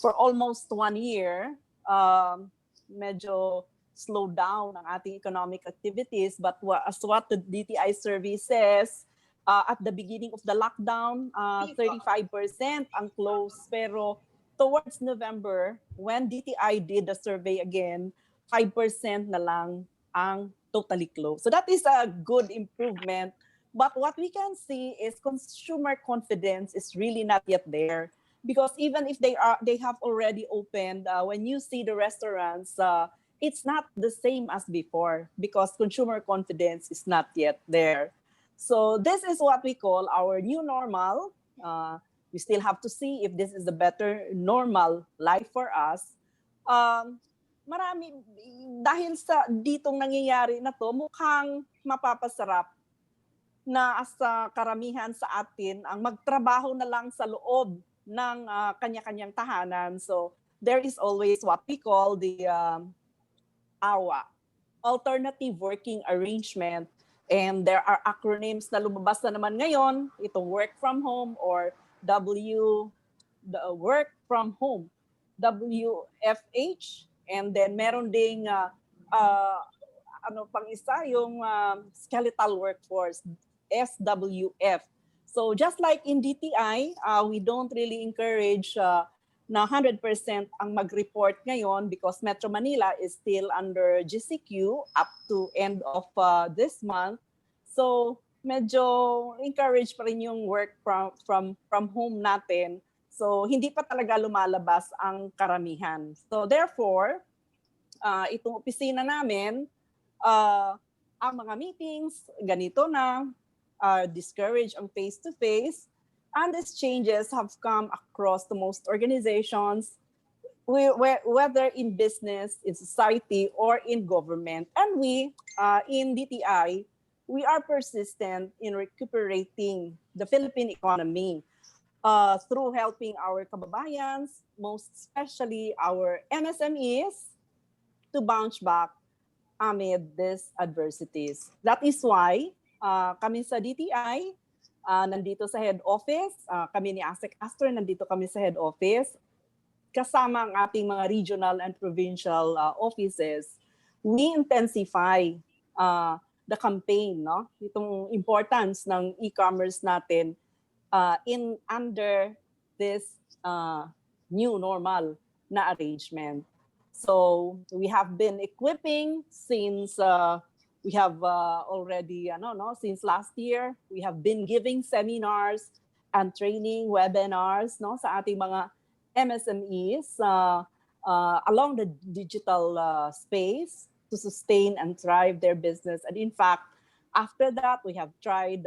for almost 1 year, medyo slow down ang ating economic activities. But as what the DTI survey says, at the beginning of the lockdown, 35% ang close. Pero towards November, when DTI did the survey again, 5% na lang ang totally closed. So that is a good improvement. But what we can see is consumer confidence is really not yet there. Because even if they have already opened, when you see the restaurants, it's not the same as before because consumer confidence is not yet there. So this is what we call our new normal. We still have to see if this is a better normal life for us. Marami, dahil sa ditong nangyayari na to, mukhang mapapasarap na sa karamihan sa atin ang magtrabaho na lang sa loob ng kanya-kanyang tahanan. So there is always what we call the AWA, Alternative Working Arrangement. And there are acronyms na lumabas na naman ngayon, itong work from home or work from home, WFH. And then meron ding pang isa, yung skeletal workforce, SWF. So just like in DTI, we don't really encourage na 100% ang mag-report ngayon because Metro Manila is still under GCQ up to end of this month. So medyo encourage pa rin yung work from home natin. So hindi pa talaga lumalabas ang karamihan. So therefore, itong opisina namin, ang mga meetings, ganito na, discourage ang face-to-face, and these changes have come across the most organizations, whether in business, in society, or in government. And we, in DTI, we are persistent in recuperating the Philippine economy through helping our kababayans, most especially our MSMEs, to bounce back amid these adversities. That is why kami sa DTI, nandito sa head office, kami ni ASEC Astor, nandito kami sa head office, kasama ang ating mga regional and provincial offices. We intensify the campaign, no? Itong importance ng e-commerce natin under this new normal na arrangement. So we have been equipping since we have already, since last year, we have been giving seminars and training webinars sa ating mga MSMEs along the digital space to sustain and thrive their business. And in fact, after that, we have tried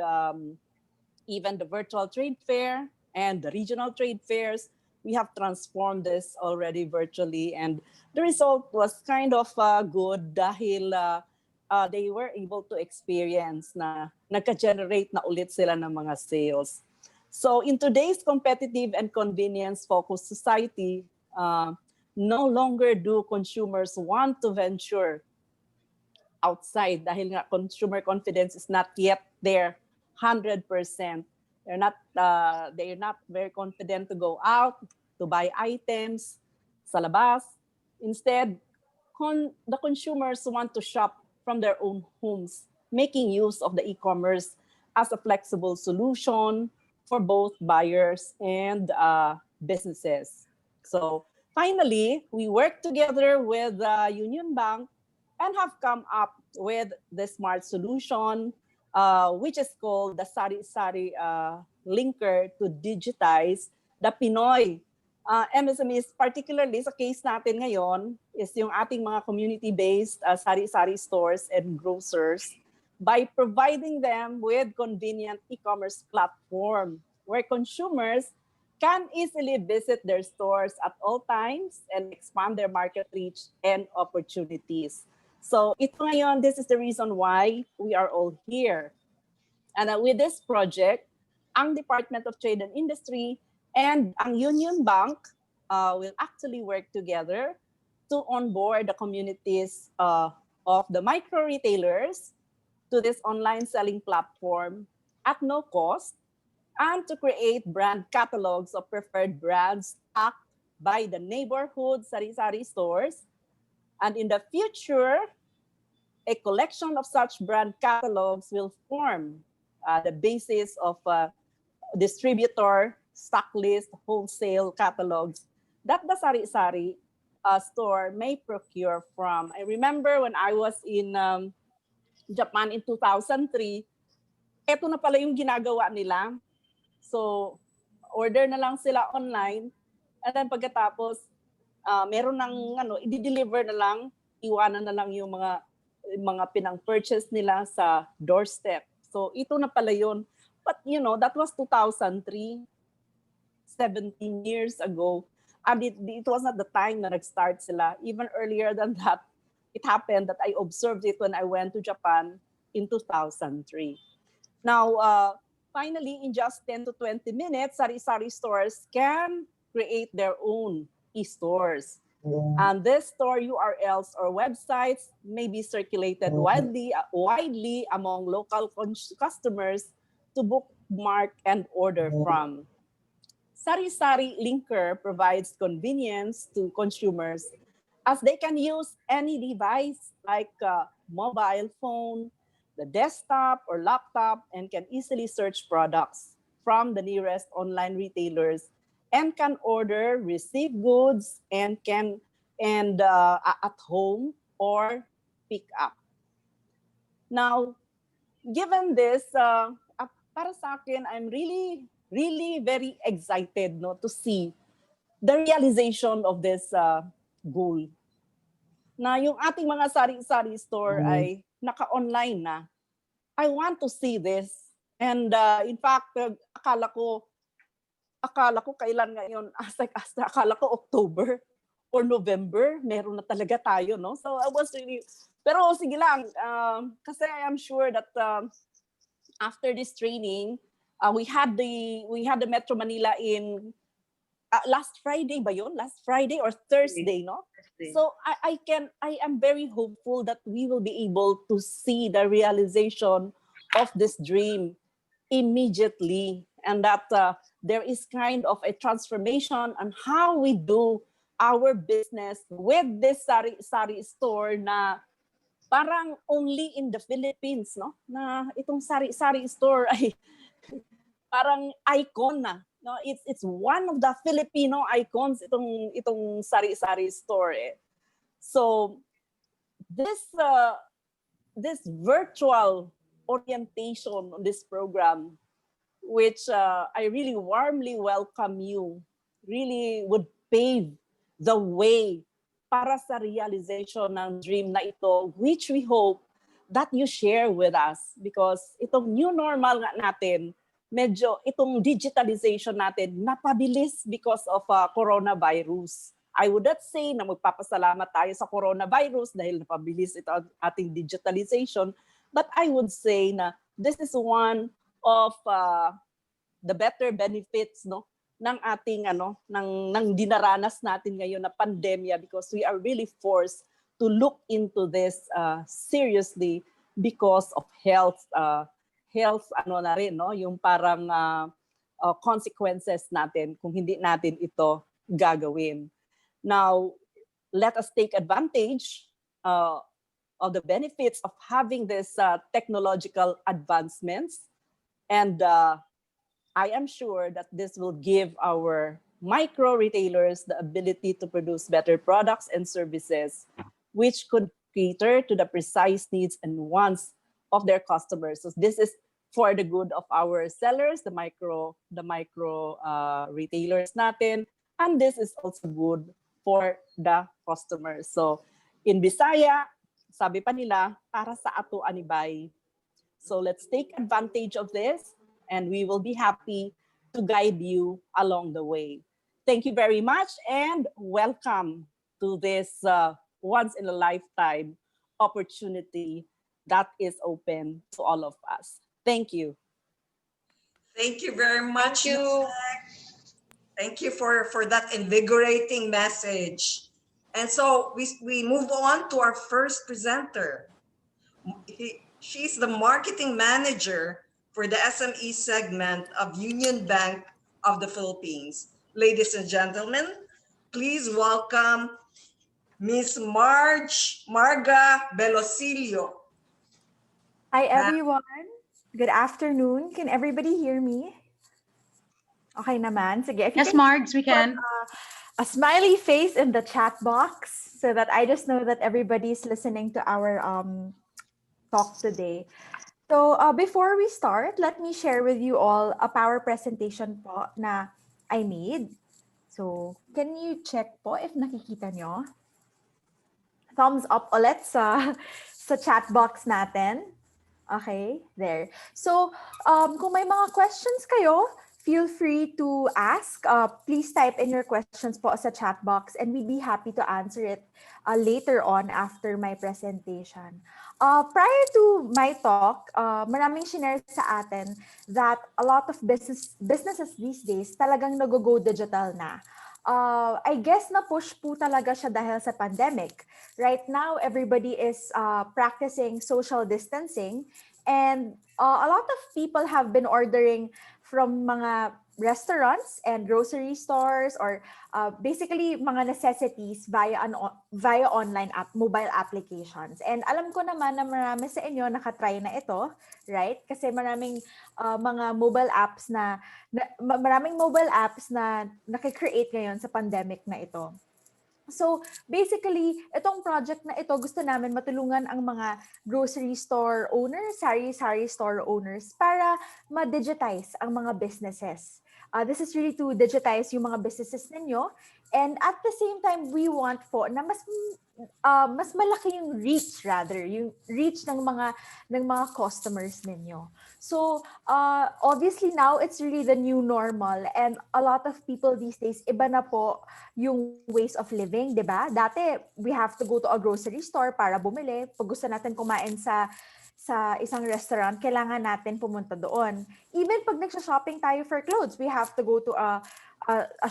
even the virtual trade fair and the regional trade fairs. We have transformed this already virtually, and the result was kind of good dahil they were able to experience na nagka-generate na ulit sila ng mga sales. So in today's competitive and convenience-focused society, no longer do consumers want to venture outside dahil nga consumer confidence is not yet there 100%. They're not very confident to go out, to buy items sa labas. Instead, the consumers want to shop from their own homes, making use of the e-commerce as a flexible solution for both buyers and businesses. So finally, we work together with UnionBank and have come up with the smart solution, which is called the Sari-sari Linker to digitize the Pinoy MSMEs, particularly sa case natin ngayon, is yung ating mga community-based sari-sari stores and grocers by providing them with convenient e-commerce platform where consumers can easily visit their stores at all times and expand their market reach and opportunities. So ito ngayon, this is the reason why we are all here. And with this project, ang Department of Trade and Industry and ang Union Bank will actually work together to onboard the communities of the micro retailers to this online selling platform at no cost, and to create brand catalogs of preferred brands stacked by the neighborhood sari-sari stores. And in the future, a collection of such brand catalogs will form the basis of distributor, stock list, wholesale catalogs that the sari-sari store may procure from. I remember when I was in Japan in 2003, eto na pala yung ginagawa nila. So, order na lang sila online. And then pagkatapos, meron ng i-deliver na lang, iwanan na lang yung mga pinang-purchase nila sa doorstep. So, ito na pala yun. But, that was 2003, 17 years ago. And it was not the time na nag-start sila. Even earlier than that, it happened that I observed it when I went to Japan in 2003. Now, finally, in just 10 to 20 minutes, sari-sari stores can create their own e-stores. And these store URLs or websites may be circulated widely among local customers to bookmark and order from. Sari-sari Linker provides convenience to consumers as they can use any device like mobile phone, the desktop or laptop, and can easily search products from the nearest online retailers and can order, receive goods, and at home or pick up. Now, given this, para sa akin, I'm really, really very excited to see the realization of this goal. Na yung ating mga sari-sari store ay naka-online na. I want to see this. And in fact, akala ko kailan ngayon, akala ko October or November, meron na talaga tayo, no? So I was really, pero sige lang, kasi I am sure that after this training, we had the Metro Manila in last Friday ba yun? Last Friday or Thursday, no? So I am very hopeful that we will be able to see the realization of this dream immediately, and that there is kind of a transformation on how we do our business with this sari-sari store na parang only in the Philippines, no? Na itong sari-sari store ay parang icon na. No, it's one of the Filipino icons itong sari-sari store. So this virtual orientation on this program, which I really warmly welcome you, really would pave the way para sa realization ng dream na ito, which we hope that you share with us, because itong new normal nga natin, medyo itong digitalization natin napabilis because of coronavirus. I would not say na magpapasalamat tayo sa coronavirus dahil napabilis ito ating digitalization, but I would say na this is one of the better benefits, no, ng ating ng dinaranas natin ngayon na pandemya, because we are really forced to look into this seriously because of health na rin, no, yung parang consequences natin kung hindi natin ito gagawin. Now, let us take advantage of the benefits of having this technological advancements, and I am sure that this will give our micro retailers the ability to produce better products and services which could cater to the precise needs and wants of their customers. So this is for the good of our sellers, the micro retailers natin, and this is also good for the customers. So in Bisaya, sabi pa nila, para sa ato anibay. So let's take advantage of this, and we will be happy to guide you along the way. Thank you very much, and welcome to this once-in-a-lifetime opportunity that is open to all of us. Thank you. Thank you very much. Thank you for that invigorating message. And so we move on to our first presenter. She's the marketing manager for the SME segment of UnionBank of the Philippines. Ladies and gentlemen, please welcome Miss Marga Belosilio. Hi, everyone. Good afternoon. Can everybody hear me? Okay naman. Sige, if you Yes, can Margs, we put can. a smiley face in the chat box so that I just know that everybody's listening to our talk today. So before we start, let me share with you all a power presentation po na I made. So, can you check po if nakikita nyo? Thumbs up ulit sa chat box natin. Okay, there. So, kung may mga questions kayo, feel free to ask. Please type in your questions po sa chat box and we'd be happy to answer it later on after my presentation. Prior to my talk, maraming shinare sa atin that a lot of businesses these days talagang nag-go digital na. I guess na-push po talaga siya dahil sa pandemic. Right now, everybody is practicing social distancing and a lot of people have been ordering from mga restaurants and grocery stores or basically mga necessities via online mobile applications. And alam ko naman na marami sa inyo nakatry na ito, right? Kasi maraming mga maraming mobile apps na nakikreate ngayon sa pandemic na ito. So basically, itong project na ito, gusto namin matulungan ang mga grocery store owners, sari-sari store owners para ma-digitize ang mga businesses. This is really to digitize yung mga businesses ninyo. And at the same time, we want po na mas malaki yung reach yung reach ng mga customers ninyo. So obviously now it's really the new normal and a lot of people these days iba na po yung ways of living, 'di ba? Dati we have to go to a grocery store para bumili. Pag gusto natin kumain sa isang restaurant, kailangan natin pumunta doon. Even pag nagsha-shopping tayo for clothes, we have to go to a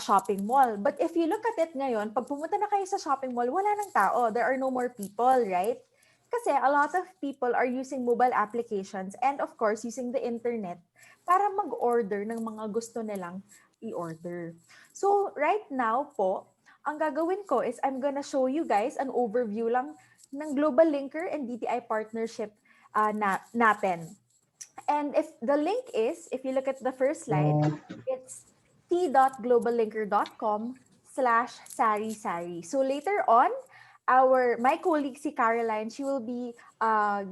shopping mall. But if you look at it ngayon, pag pumunta na kayo sa shopping mall, wala nang tao. There are no more people, right? Kasi a lot of people are using mobile applications and of course using the internet para mag-order ng mga gusto nilang i-order. So right now po, ang gagawin ko is I'm gonna show you guys an overview lang ng GlobalLinker and DTI partnership natin. And if the link is, if you look at the first slide, it's t.globallinker.com/sari-sari. So later on, my colleague si Caroline, she will be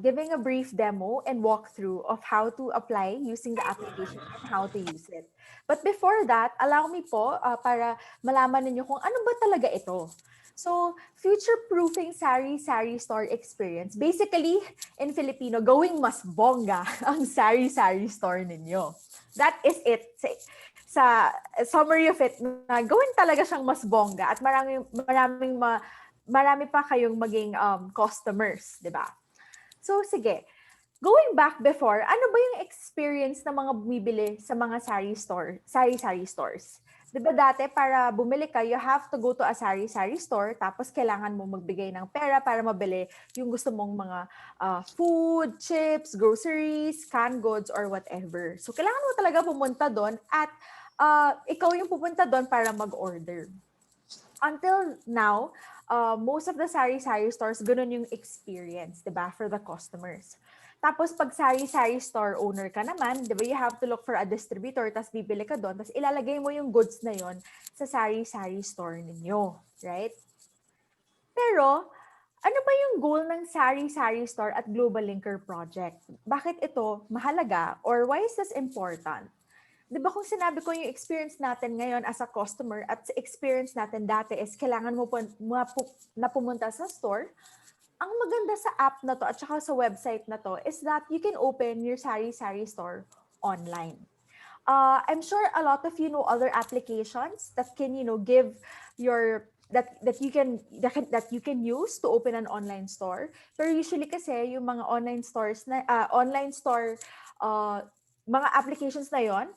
giving a brief demo and walkthrough of how to apply using the application and how to use it. But before that, allow me po para malaman ninyo kung ano ba talaga ito. So, future-proofing sari-sari store experience. Basically, in Filipino, gawing mas bongga ang sari-sari store ninyo. That is it. Sa summary of it, na gawin talaga siyang mas bongga at marami pa kayong maging customers, di ba? So, sige. Going back before, ano ba yung experience ng mga bumibili sa mga sari-sari stores? Di ba dati, para bumili ka, you have to go to a sari-sari store, tapos kailangan mo magbigay ng pera para mabili yung gusto mong mga food, chips, groceries, canned goods, or whatever. So, kailangan mo talaga pumunta doon at ikaw yung pupunta doon para mag-order. Until now, most of the sari-sari stores, ganun yung experience, di ba, for the customers. Tapos pag sari-sari store owner ka naman, di ba, you have to look for a distributor, tapos bibili ka doon, tapos ilalagay mo yung goods na yon sa sari-sari store ninyo, right? Pero, ano ba yung goal ng sari-sari store at GlobalLinker project? Bakit ito mahalaga or why is this important? Di ba kung sinabi ko yung experience natin ngayon as a customer at sa experience natin dati is kailangan mo na pumunta sa store, ang maganda sa app na to at saka sa website na to is that you can open your sari-sari store online. I'm sure a lot of you know other applications that can, give your that you can use to open an online store. Pero usually kasi yung mga online store mga applications na yon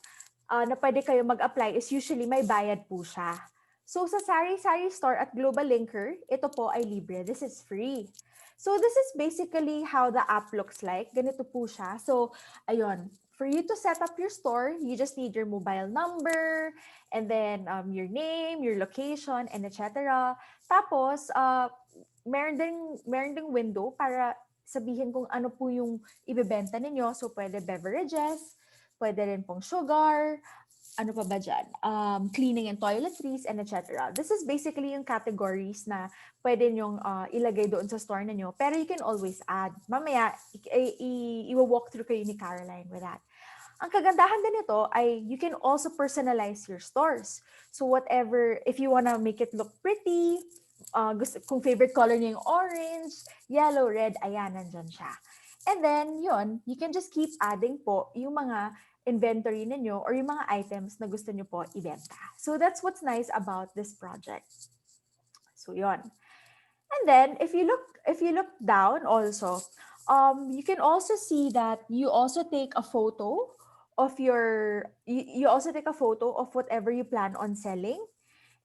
na pwede kayo mag-apply is usually may bayad po siya. So sa Sari-sari Store at GlobalLinker, ito po ay libre. This is free. So this is basically how the app looks like. Ganito po siya. So ayun, for you to set up your store, you just need your mobile number, and then your name, your location, and etc. Tapos, meron ding window para sabihin kung ano po yung ibebenta ninyo. So, pwede beverages, pwede rin pong sugar, ano pa ba dyan? Cleaning and toiletries, and etc. This is basically yung categories na pwede nyong ilagay doon sa store ninyo. Pero you can always add. Mamaya, i-walk through kayo ni Caroline with that. Ang kagandahan din nito ay you can also personalize your stores. So whatever, if you wanna make it look pretty, kung favorite color niya yung orange, yellow, red, ayan, nandyan siya. And then, yun, you can just keep adding po yung mga inventory ninyo or yung mga items na gusto nyo po ibenta. So that's what's nice about this project. So yun. And then if you look down also, you can also see that you also take a photo of you also take a photo of whatever you plan on selling.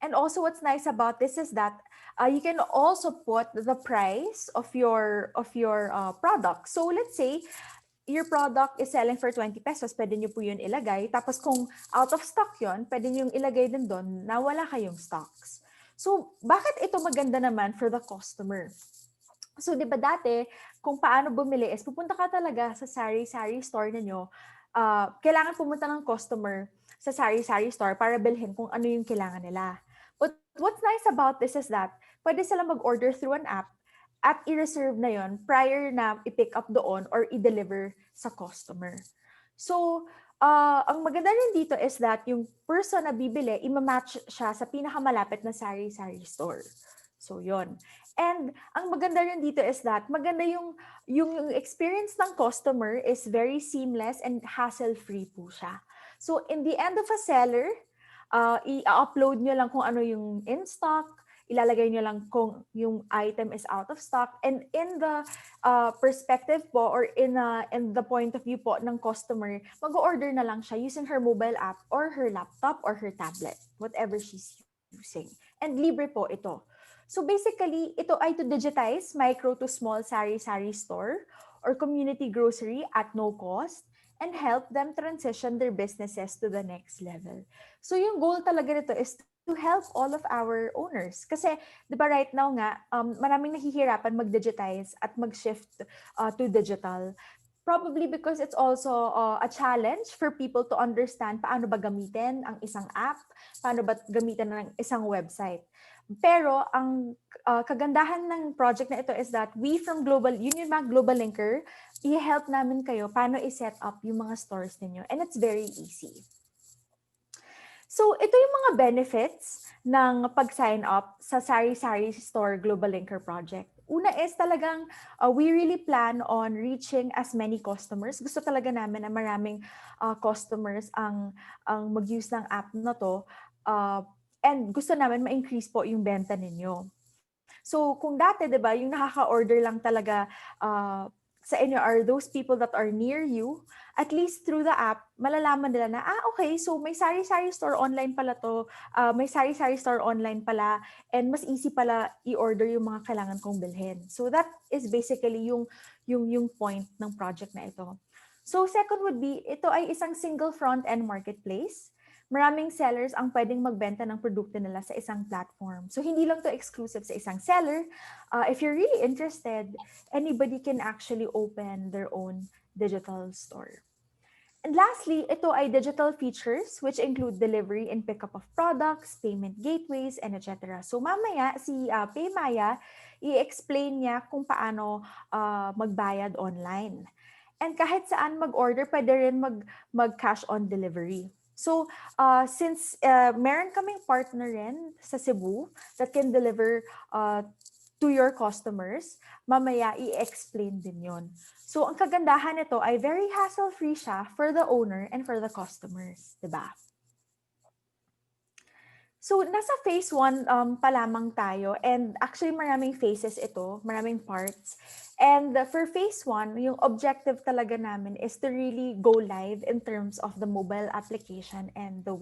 And also what's nice about this is that you can also put the price of your product. So let's say your product is selling for 20 pesos, pwede nyo po yun ilagay. Tapos kung out of stock yun, pwede nyo yung ilagay din doon na wala kayong stocks. So, bakit ito maganda naman for the customer? So, di ba dati, kung paano bumili is pupunta ka talaga sa sari-sari store ninyo, kailangan pumunta ng customer sa sari-sari store para bilhin kung ano yung kailangan nila. But what's nice about this is that pwede sila mag-order through an app at i-reserve na yon prior na i-pick up doon or i-deliver sa customer. So, ang maganda rin dito is that yung person na bibili, ima-match siya sa pinakamalapit na sari-sari store. So, yon. And ang maganda rin dito is that maganda yung experience ng customer is very seamless and hassle-free po siya. So, in the end of a seller, i-upload nyo lang kung ano yung in stock, ilalagay nyo lang kung yung item is out of stock, and in the perspective po or in the point of view po ng customer, mag-order na lang siya using her mobile app or her laptop or her tablet, whatever she's using. And libre po ito. So basically, ito ay to digitize micro to small sari-sari store or community grocery at no cost and help them transition their businesses to the next level. So yung goal talaga nito is to help all of our owners. Kasi, di ba right now nga, maraming nahihirapan mag-digitize at mag-shift to digital. Probably because it's also a challenge for people to understand paano ba gamitin ang isang app, paano ba gamitin ng isang website. Pero ang kagandahan ng project na ito is that we from UnionBank GlobalLinker, i-help namin kayo paano i-set up yung mga stores ninyo. And it's very easy. So, ito yung mga benefits ng pag-sign up sa Sari-sari Store GlobalLinker project. Una is talagang we really plan on reaching as many customers. Gusto talaga namin na maraming customers ang mag-use ng app na to. And gusto namin ma-increase po yung benta ninyo. So, kung dati, di ba, yung nakaka-order lang talaga sa inyo are those people that are near you, at least through the app, malalaman nila na, okay, so may sari-sari store online pala to, may sari-sari store online pala, and mas easy pala i-order yung mga kailangan kong bilhin. So that is basically yung point ng project na ito. So second would be, ito ay isang single front-end marketplace. Maraming sellers ang pwedeng magbenta ng produkto nila sa isang platform. So hindi lang to exclusive sa isang seller. If you're really interested, anybody can actually open their own digital store. And lastly, ito ay digital features which include delivery and pickup of products, payment gateways, and etc. So mamaya si Paymaya, i-explain niya kung paano magbayad online. And kahit saan mag-order, pwede rin mag-cash on delivery. So, since meron kaming partner rin sa Cebu that can deliver to your customers, mamaya i-explain din yon. So, ang kagandahan nito ay very hassle-free siya for the owner and for the customers, di ba? So, nasa phase 1 pa lamang tayo, and actually maraming phases ito, maraming parts. And for phase 1, yung objective talaga namin is to really go live in terms of the mobile application and the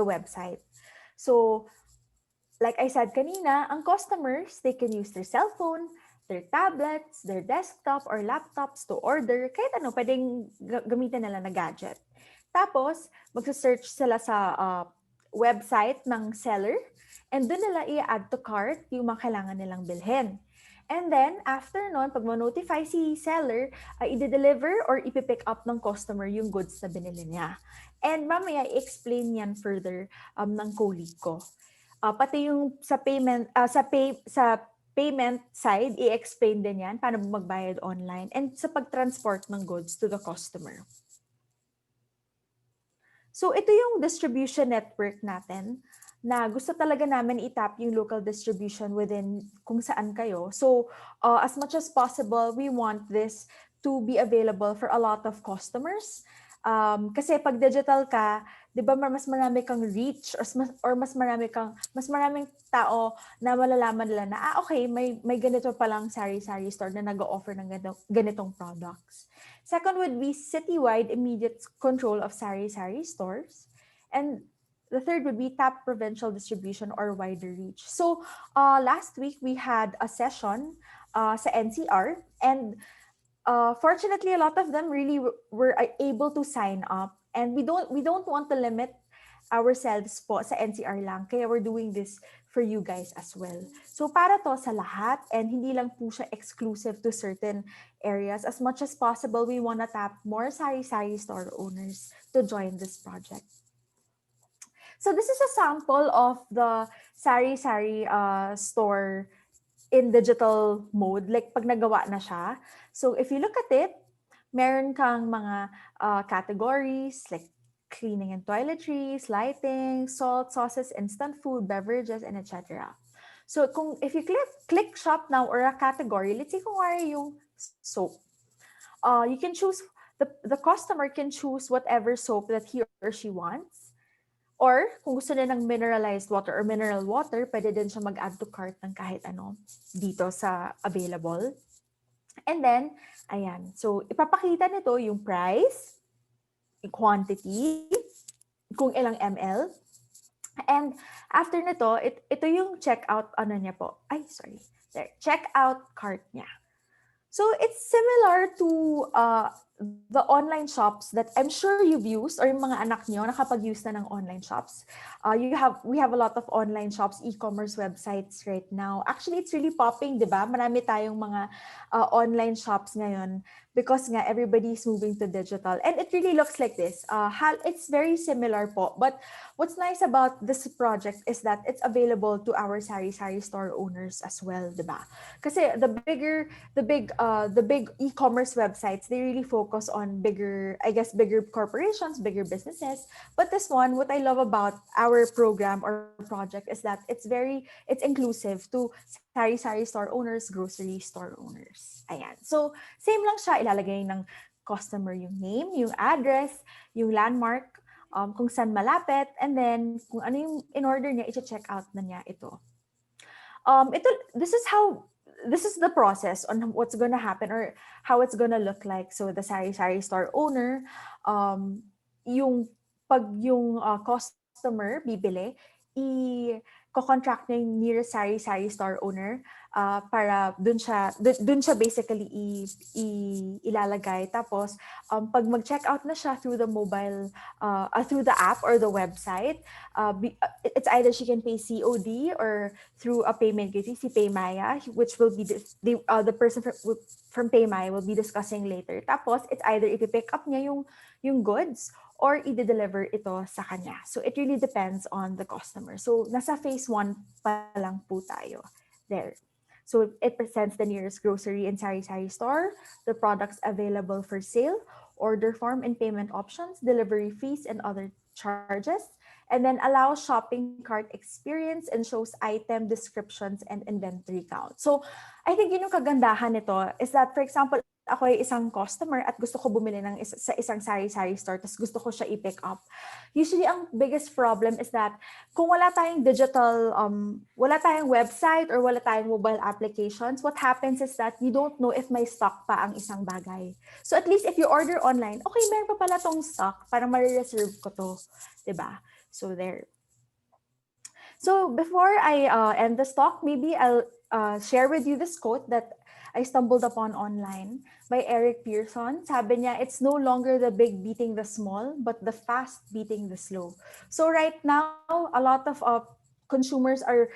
website. So, like I said kanina, ang customers, they can use their cell phone, their tablets, their desktop or laptops to order, kahit ano, pwedeng gamitin nila na gadget. Tapos, magsa-search sila sa website ng seller and doon nila i-add to cart yung mga kailangan nilang bilhin. And then, after nun, pag ma-notify si seller, i-deliver or ipipick up ng customer yung goods na binili niya. And mamaya, i-explain yan further ng colleague ko. Pati yung sa payment side, i-explain din yan paano magbayad online and sa pag-transport ng goods to the customer. So ito yung distribution network natin na gusto talaga namin itap yung local distribution within kung saan kayo. So as much as possible, we want this to be available for a lot of customers. Kasi pag digital ka, 'di ba mas marami kang reach or mas maraming tao na malalaman nila na okay, may ganito palang sari-sari store na nag-o-offer ng ganitong products. Second would be citywide immediate control of sari-sari stores. And the third would be tap provincial distribution or wider reach. So last week we had a session sa NCR and fortunately a lot of them really were able to sign up, and we don't want to limit ourselves po sa NCR lang, kaya we're doing this for you guys as well. So para to sa lahat and hindi lang po siya exclusive to certain areas. As much as possible, we want to tap more sari-sari store owners to join this project. So this is a sample of the sari-sari store in digital mode, like pag nagawa na siya. So if you look at it, meron kang mga categories like cleaning and toiletries, lighting, salt, sauces, instant food, beverages, and etc. So if you click shop now or a category, let's say kung wari yung soap, you can choose, the customer can choose whatever soap that he or she wants. Or kung gusto niya ng mineralized water or mineral water, pwede din siya mag-add to cart ng kahit ano dito sa available. And then, ayan. So, ipapakita nito yung price, yung quantity, kung ilang ml. And after nito, ito yung checkout, niya po. Checkout cart niya. So, it's similar to the online shops that I'm sure you've used or yung mga anak niyo nakapag-use na ng online shops. We have a lot of online shops, e-commerce websites right now. Actually, it's really popping, di ba? Marami tayong mga online shops ngayon because nga everybody's moving to digital. And it really looks like this. It's very similar po. But what's nice about this project is that it's available to our sari-sari store owners as well, di ba? Kasi the big e-commerce websites, they really focus on bigger corporations, bigger businesses. But this one, what I love about our program or project is that it's inclusive to sari-sari store owners, grocery store owners. Ayan. So, same lang siya. Ilalagay ng customer yung name, yung address, yung landmark, kung saan malapit, and then kung ano yung in-order niya, i-check out na niya ito. This is the process on what's gonna happen or how it's gonna look like. So the sari-sari store owner, yung customer bibili, i-contract niya yung nearest sari-sari store owner para dun siya basically ilalagay. Tapos pag mag-check out na siya through the mobile, through the app or the website, it's either she can pay COD or through a payment gateway, si Paymaya, which will be the person from Paymaya will be discussing later. Tapos it's either ipipick up niya yung goods or i-deliver ito sa kanya. So it really depends on the customer. So nasa phase 1 pa lang po tayo there. So it presents the nearest grocery and sari-sari store, the products available for sale, order form and payment options, delivery fees and other charges, and then allows shopping cart experience and shows item descriptions and inventory count. So I think yun yung kagandahan nito is that, for example, ako ay isang customer at gusto ko bumili sa isang sari-sari store tapos gusto ko siya i-pick up. Usually, ang biggest problem is that kung wala tayong digital, wala tayong website or wala tayong mobile applications, what happens is that you don't know if may stock pa ang isang bagay. So at least if you order online, okay, meron pa pala tong stock, parang ma-reserve ko to. Diba? So there. So before I end this talk, maybe I'll share with you this quote that I stumbled upon online by Eric Pearson. Sabi niya, it's no longer the big beating the small, but the fast beating the slow. So right now, a lot of consumers are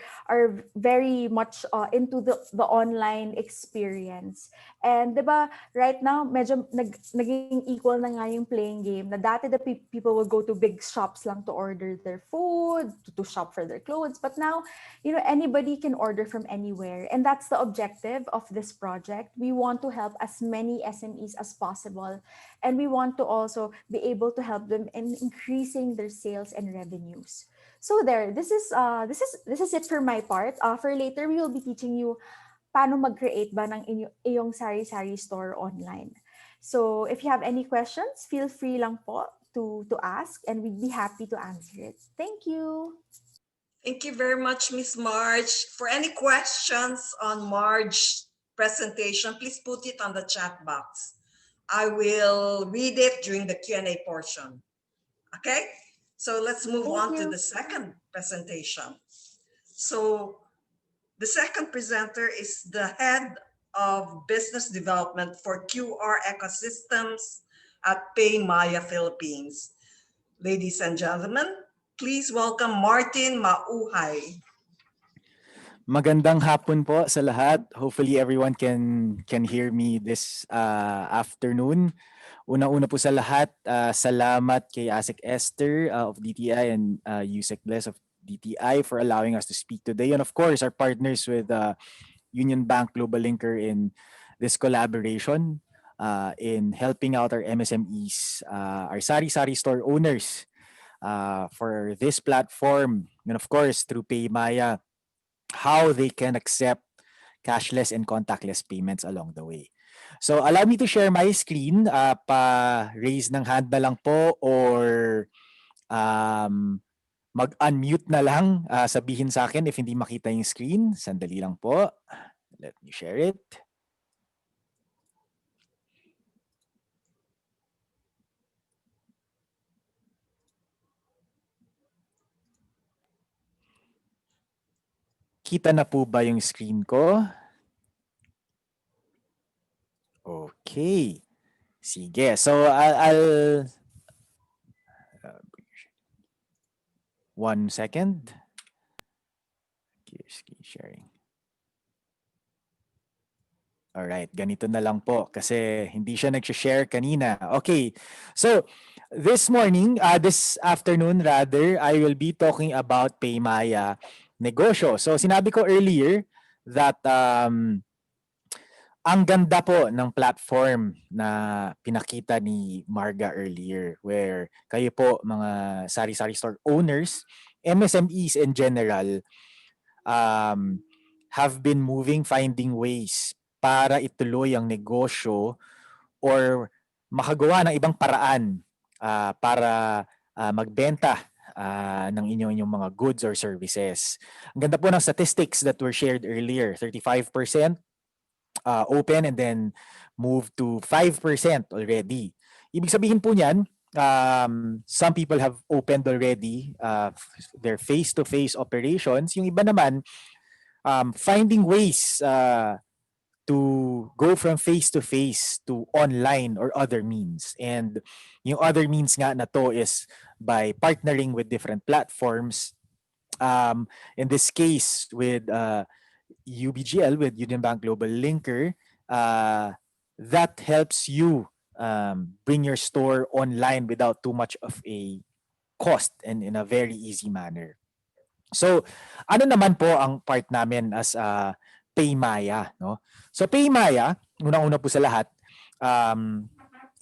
very much into the online experience. And 'di ba, right now medyo naging equal na nga yung playing game. Na dati people will go to big shops lang to order their food, to shop for their clothes, but now, anybody can order from anywhere. And that's the objective of this project. We want to help as many SMEs as possible, and we want to also be able to help them in increasing their sales and revenues. So there, this is it for my part. For later, we will be teaching you paano mag-create ba ng iyong sari-sari store online. So if you have any questions, feel free lang po to ask, and we'd be happy to answer it. Thank you. Thank you very much, Miss Marge. For any questions on Marge's presentation, please put it on the chat box. I will read it during the Q&A portion. Okay? So let's move on to the second presentation. So the second presenter is the head of business development for QR ecosystems at PayMaya Philippines. Ladies and gentlemen, please welcome Martin Mauhay. Magandang hapon po sa lahat. Hopefully everyone can hear me this afternoon. Una-una po sa lahat, salamat kay ASEC Esther of DTI and USEC Bless of DTI for allowing us to speak today. And of course, our partners with UnionBank GlobalLinker in this collaboration in helping out our MSMEs, our Sari-sari store owners for this platform. And of course, through PayMaya, how they can accept cashless and contactless payments along the way. So allow me to share my screen. Pa-raise ng hand na lang po or mag-unmute na lang. Sabihin sa akin if hindi makita yung screen. Sandali lang po. Let me share it. Kita na po ba yung screen ko? Okay. Sige. So, I'll 1 second. Okay, screen sharing. Alright, ganito na lang po kasi hindi siya nag-share kanina. Okay, so this morning, this afternoon rather, I will be talking about PayMaya negosyo. So sinabi ko earlier that ang ganda po ng platform na pinakita ni Marga earlier where kayo po mga sari-sari store owners, MSMEs in general, have been finding ways para ituloy ang negosyo or makagawa ng ibang paraan para magbenta ng inyong mga goods or services. Ang ganda po ng statistics that were shared earlier, 35% open and then move to 5% already. Ibig sabihin po niyan, some people have opened already their face-to-face operations. Yung iba naman, finding ways to go from face-to-face to online or other means. And yung other means nga na to is by partnering with different platforms. In this case, with UBGL, with UnionBank GlobalLinker, that helps you bring your store online without too much of a cost and in a very easy manner. So, ano naman po ang part namin as PayMaya, no? So PayMaya, unang-una po sa lahat,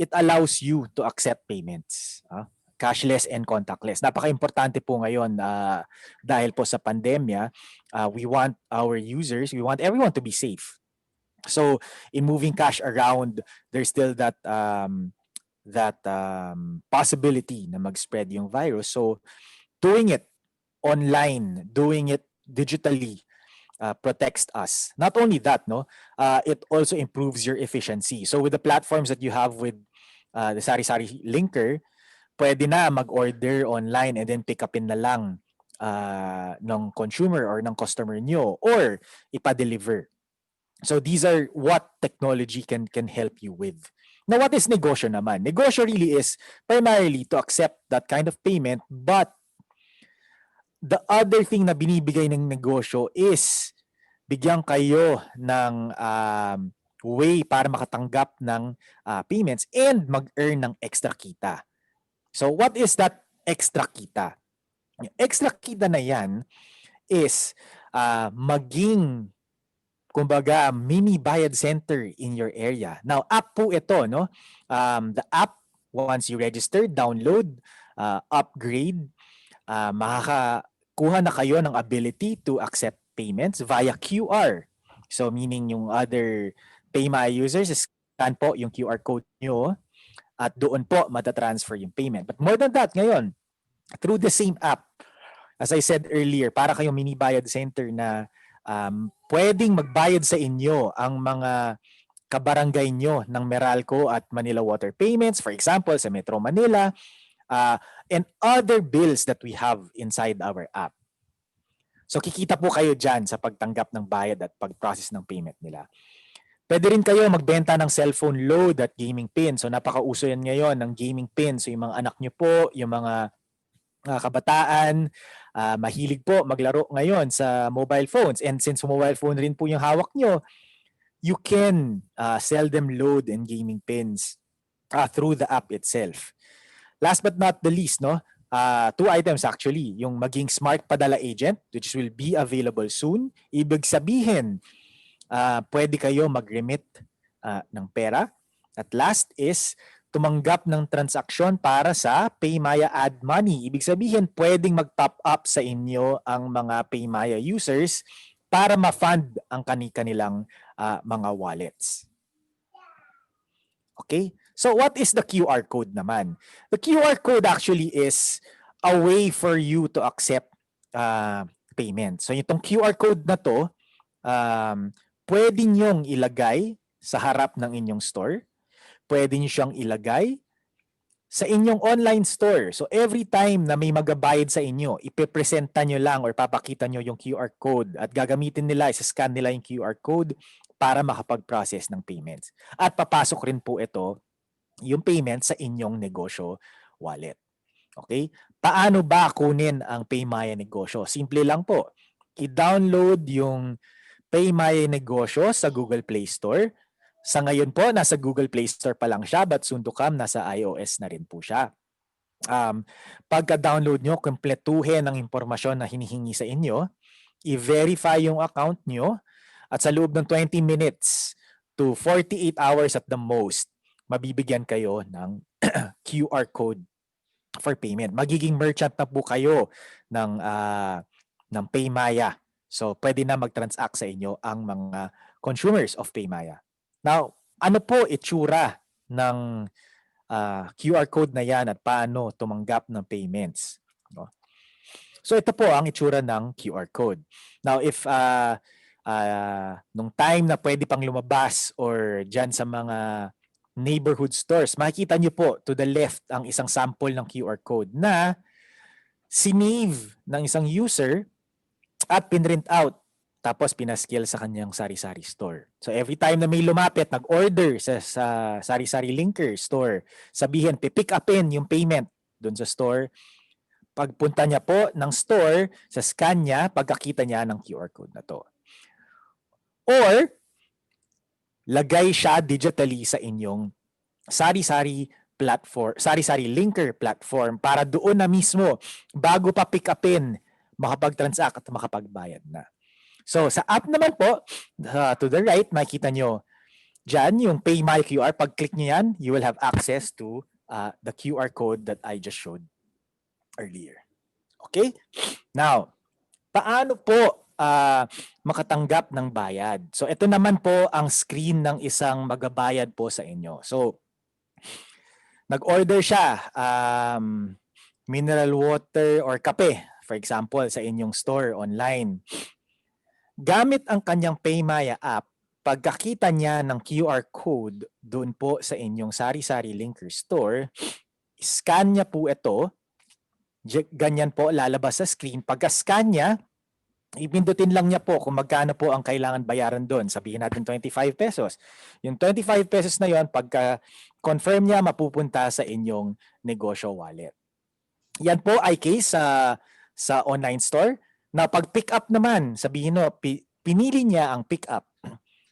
it allows you to accept payments, cashless and contactless. Napaka-importante po ngayon dahil po sa pandemya, we want our users, we want everyone to be safe. So in moving cash around, there's still that possibility na mag-spread yung virus. So doing it online, doing it digitally, protects us. Not only that, no, it also improves your efficiency. So with the platforms that you have with the Sari-sari Linker, pwede na mag-order online and then pick upin na lang ng consumer or ng customer nyo or ipa-deliver. So these are what technology can help you with. Now, what is negosyo naman? Negosyo really is primarily to accept that kind of payment, but the other thing na binibigay ng negosyo is bigyan kayo ng way para makatanggap ng payments and mag-earn ng extra kita. So what is that extra kita? Yung extra kita na yan is maging kumbaga mini bayad center in your area. Now, app po ito, no? The app, once you register, download, upgrade, makakakuha na kayo ng ability to accept payments via QR. So meaning yung other PayMaya users, scan po yung QR code nyo at doon po matatransfer yung payment. But more than that, ngayon, through the same app, as I said earlier, para kayong mini bayad center na pwedeng magbayad sa inyo ang mga kabarangay nyo ng Meralco at Manila Water Payments, for example, sa Metro Manila, and other bills that we have inside our app. So kikita po kayo dyan sa pagtanggap ng bayad at pag-process ng payment nila. Pwede rin kayo magbenta ng cellphone load at gaming pin. So napakauso yan ngayon ng gaming pin. So yung mga anak nyo po, yung mga kabataan, mahilig po maglaro ngayon sa mobile phones. And since mobile phone rin po yung hawak nyo, you can sell them load and gaming pins through the app itself. Last but not the least, no, two items actually. Yung maging smart padala agent, which will be available soon. Ibig sabihin, pwede kayo mag-remit ng pera. At last is, tumanggap ng transaksyon para sa PayMaya Add Money. Ibig sabihin, pwedeng mag-top up sa inyo ang mga PayMaya users para ma-fund ang kanilang mga wallets. Okay? So what is the QR code naman? The QR code actually is a way for you to accept payment. So itong QR code na to, pwede nyong ilagay sa harap ng inyong store. Pwede nyo siyang ilagay sa inyong online store. So every time na may magabayad sa inyo, ipipresenta nyo lang or papakita nyo yung QR code at gagamitin nila, isa-scan nila yung QR code para makapag-process ng payments. At papasok rin po ito yung payment sa inyong negosyo wallet. Okay? Paano ba kunin ang PayMaya Negosyo? Simple lang po. I-download yung PayMaya Negosyo sa Google Play Store. Sa ngayon po, nasa Google Play Store pa lang siya, but soon to come, nasa iOS na rin po siya. Pagka-download nyo, kumpletuhin ang impormasyon na hinihingi sa inyo, i-verify yung account nyo, at sa loob ng 20 minutes to 48 hours at the most, mabibigyan kayo ng QR code for payment. Magiging merchant na po kayo ng PayMaya. So, pwede na mag-transact sa inyo ang mga consumers of PayMaya. Now, ano po itsura ng QR code na yan at paano tumanggap ng payments? No? So, ito po ang itsura ng QR code. Now, if nung time na pwede pang lumabas or dyan sa mga neighborhood stores, makikita nyo po to the left ang isang sample ng QR code na sinave ng isang user at pinrint out tapos pinaskill sa kanyang sari-sari store. So every time na may lumapit, nag-order sa Sari-sari Linker store, sabihin, pipick upin yung payment doon sa store. Pagpunta niya po ng store, sa scan niya, pagkakita niya ng QR code na to. Or, lagay siya digitally sa inyong Sari-sari platform, Sari-sari Linker platform para doon na mismo, bago pa pick upin, makapag-transact at makapagbayad na. So, sa app naman po, to the right, makikita nyo dyan yung Pay My QR. Pag-click nyo yan, you will have access to the QR code that I just showed earlier. Okay? Now, paano po makatanggap ng bayad? So, ito naman po ang screen ng isang magabayad po sa inyo. So, nag-order siya, mineral water or kape, for example, sa inyong store online. Gamit ang kanyang PayMaya app, pagkakita niya ng QR code doon po sa inyong Sari-sari Linker store, scan niya po ito, Ganyan po lalabas sa screen. Pagka-scan niya, ipindutin lang niya po kung magkano po ang kailangan bayaran doon. Sabihin natin 25 pesos. Yung 25 pesos na yon, pagka-confirm niya, mapupunta sa inyong negosyo wallet. Yan po ay case sa online store. Na pag pick up naman, sabihin no, pinili niya ang pick up.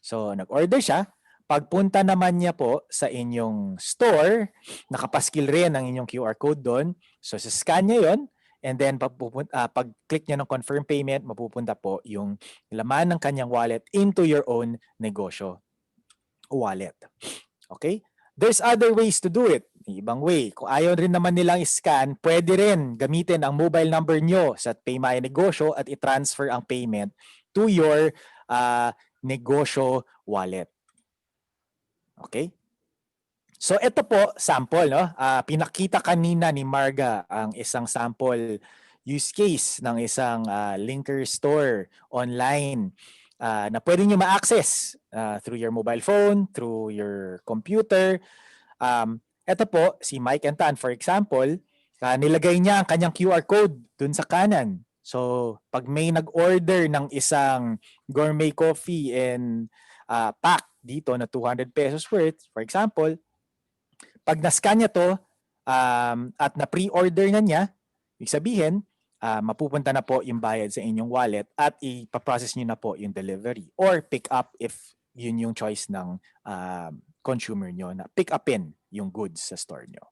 So nag-order siya. Pagpunta naman niya po sa inyong store, nakapaskil rin ang inyong QR code doon. So scan niya yon, and then pag-click niya ng confirm payment, mapupunta po yung laman ng kanyang wallet into your own negosyo wallet. Okay? There's other ways to do it. Ibang way. Kung ayaw rin naman nilang scan, pwede rin gamitin ang mobile number nyo sa PayMaya Negosyo at i-transfer ang payment to your negosyo wallet. Okay? So ito po, sample. No? Pinakita kanina ni Marga ang isang sample use case ng isang linker store online na pwede nyo ma-access through your mobile phone, through your computer. Ito po, si Mike and Tan, for example, nilagay niya ang kanyang QR code dun sa kanan. So, pag may nag-order ng isang gourmet coffee and pack dito na 200 pesos worth, for example, pag na-scan niya to at na-pre-order na niya, ibig sabihin, mapupunta na po yung bayad sa inyong wallet at ipaprocess niyo na po yung delivery or pick up if yun yung choice ng consumer nyo na pick upin yung goods sa store nyo.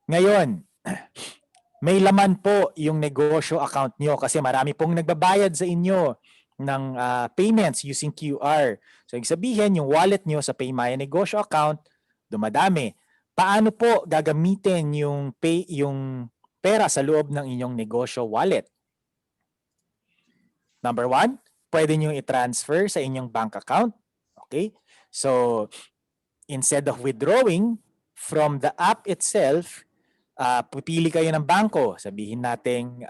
Ngayon, may laman po yung negosyo account nyo kasi marami pong nagbabayad sa inyo ng payments using QR. So, ibig sabihin, yung wallet nyo sa PayMaya Negosyo account, dumadami. Paano po gagamitin yung pera sa loob ng inyong negosyo wallet? Number 1, pwede nyo i-transfer sa inyong bank account. Okay? So, instead of withdrawing from the app itself, pipili kayo ng bangko. Sabihin natin,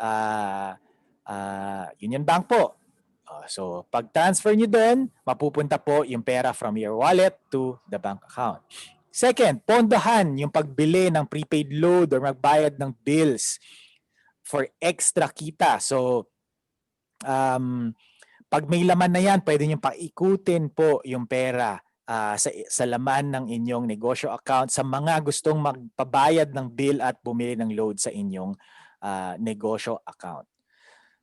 UnionBank po. So, pag transfer nyo doon, mapupunta po yung pera from your wallet to the bank account. Second, pondohan yung pagbili ng prepaid load or magbayad ng bills for extra kita. So, pag may laman na yan, pwede nyo paikutin po yung pera sa laman ng inyong negosyo account sa mga gustong magpabayad ng bill at bumili ng load sa inyong negosyo account.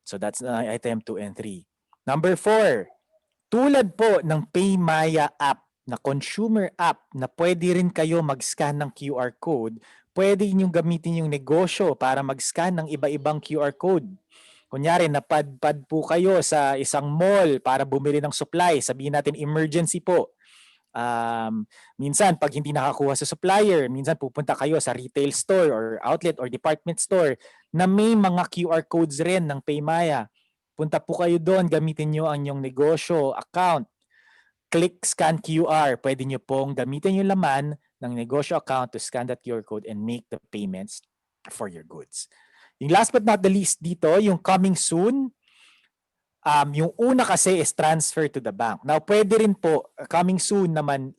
So that's item 2 and 3. Number 4, tulad po ng PayMaya app na consumer app na pwede rin kayo mag-scan ng QR code, pwede ninyong gamitin yung negosyo para mag-scan ng iba-ibang QR code. Kunyari, napadpad po kayo sa isang mall para bumili ng supply. Sabihin natin emergency po. Minsan, pag hindi nakakuha sa supplier, minsan pupunta kayo sa retail store or outlet or department store na may mga QR codes rin ng PayMaya. Punta po kayo doon, gamitin nyo ang inyong negosyo account. Click scan QR. Pwede nyo pong gamitin yung laman ng negosyo account to scan that QR code and make the payments for your goods. Yung last but not the least dito, yung coming soon, yung una kasi is transfer to the bank. Now, pwede rin po, coming soon naman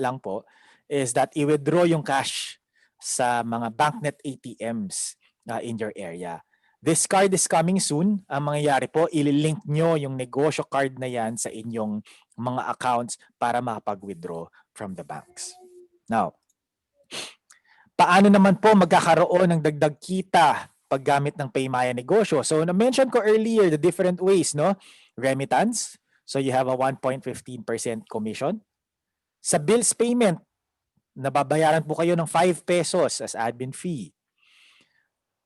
lang po, is that i-withdraw yung cash sa mga banknet ATMs in your area. This card is coming soon. Ang mangyayari po, ililink nyo yung negosyo card na yan sa inyong mga accounts para makapag-withdraw from the banks. Now, paano naman po magkakaroon ng dagdag kita paggamit ng PayMaya Negosyo? So, na-mention ko earlier the different ways, no? Remittance. So, you have a 1.15% commission. Sa bills payment, nababayaran po kayo ng 5 pesos as admin fee.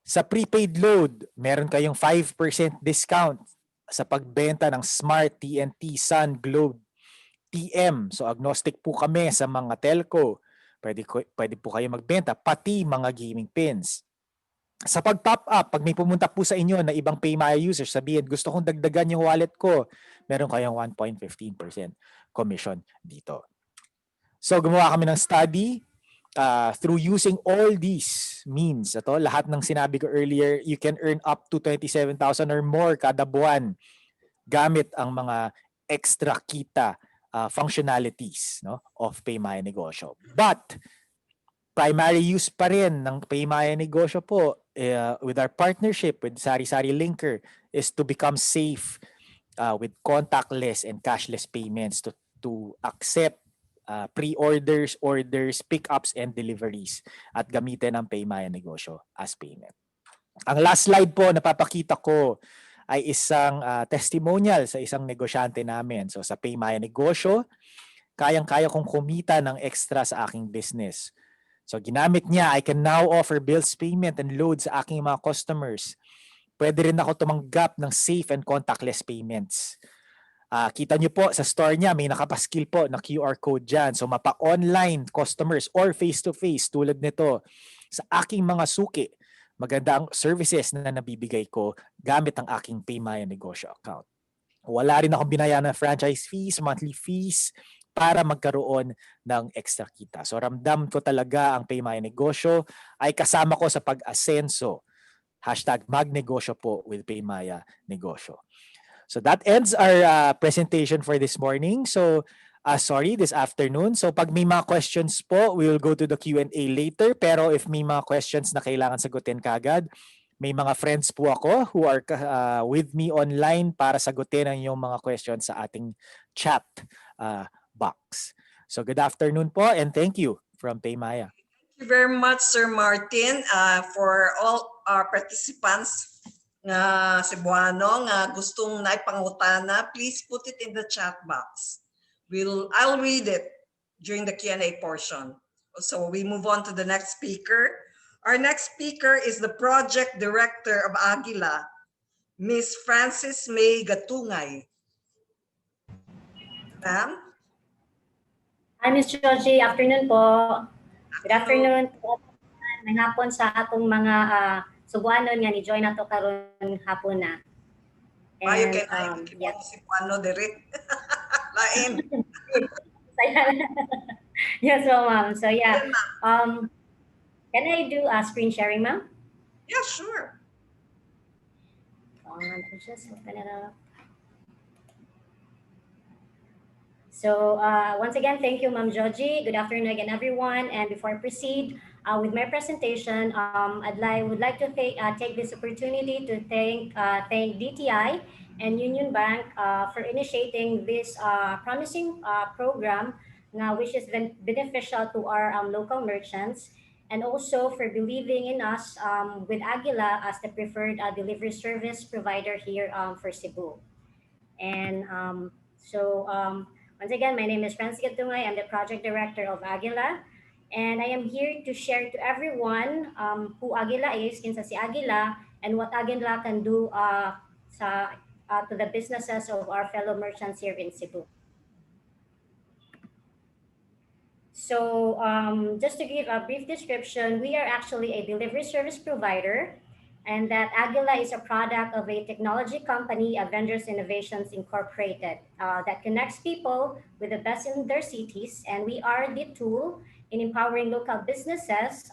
Sa prepaid load, meron kayong 5% discount sa pagbenta ng Smart, TNT, Sun, Globe, TM. So, agnostic po kami sa mga telco. Pwede po kayo magbenta, pati mga gaming pins. Sa pag-top up, pag may pumunta po sa inyo na ibang PayMaya users, sabihin, gusto kong dagdagan yung wallet ko, meron kayong 1.15% commission dito. So, gumawa kami ng study through using all these means. Ito, lahat ng sinabi ko earlier, you can earn up to 27,000 or more kada buwan gamit ang mga extra kita functionalities, no, of PayMaya Negosyo. But, primary use pa rin ng PayMaya Negosyo po with our partnership with Sari-sari Linker is to become safe with contactless and cashless payments to accept pre-orders, orders, pickups, and deliveries at gamitin ang PayMaya Negosyo as payment. Ang last slide po na papakita ko ay isang testimonial sa isang negosyante namin. So sa PayMaya Negosyo, kayang-kaya kong kumita ng extra sa aking business. So ginamit niya, I can now offer bills payment and load sa aking mga customers. Pwede rin ako tumanggap ng safe and contactless payments. Kita nyo po sa store niya, may nakapaskil po na QR code dyan. So mapa-online customers or face-to-face tulad nito sa aking mga suki. Maganda ang services na nabibigay ko gamit ang aking PayMaya Negosyo account. Wala rin akong binayaran na franchise fees, monthly fees para magkaroon ng extra kita. So ramdam ko talaga ang PayMaya Negosyo ay kasama ko sa pag-asenso. #magnegosyo po with PayMaya Negosyo. So that ends our presentation for this morning. So this afternoon. So pag may mga questions po, we will go to the Q&A later. Pero if may mga questions na kailangan sagutin kagad, may mga friends po ako who are with me online para sagutin ang inyong mga questions sa ating chat box. So good afternoon po and thank you from PayMaya. Thank you very much, Sir Martin, for all our participants nga Cebuano nga gustong naipangutana. Please put it in the chat box. I'll read it during the Q&A portion. So we move on to the next speaker. Our next speaker is the Project Director of Aguila, Ms. Frances May Gatungay. Ma'am? Hi, Ms. Georgie. Afternoon po. Good afternoon po. May hapon sa atong mga Cebuano nga ni join nato karon hapon na. Mayo kay na si Cebuano dire. Lain. Yes, so ma'am. So yeah. Can I do screen sharing, ma'am? Yeah, sure. Just open it up. So once again, thank you, Ma'am Georgie. Good afternoon again, everyone. And before I proceed with my presentation, would like to take this opportunity to thank DTI and UnionBank for initiating this promising program, which is beneficial to our local merchants, and also for believing in us with Aguila as the preferred delivery service provider here for Cebu. And once again, my name is Frances Gatungay. I'm the project director of Aguila. And I am here to share to everyone who Aguila is, kinsa si Aguila, and what Aguila can do to the businesses of our fellow merchants here in Cebu. So just to give a brief description, we are actually a delivery service provider, and that Aguila is a product of a technology company, Avengers Innovations Incorporated, that connects people with the best in their cities. And we are the tool in empowering local businesses,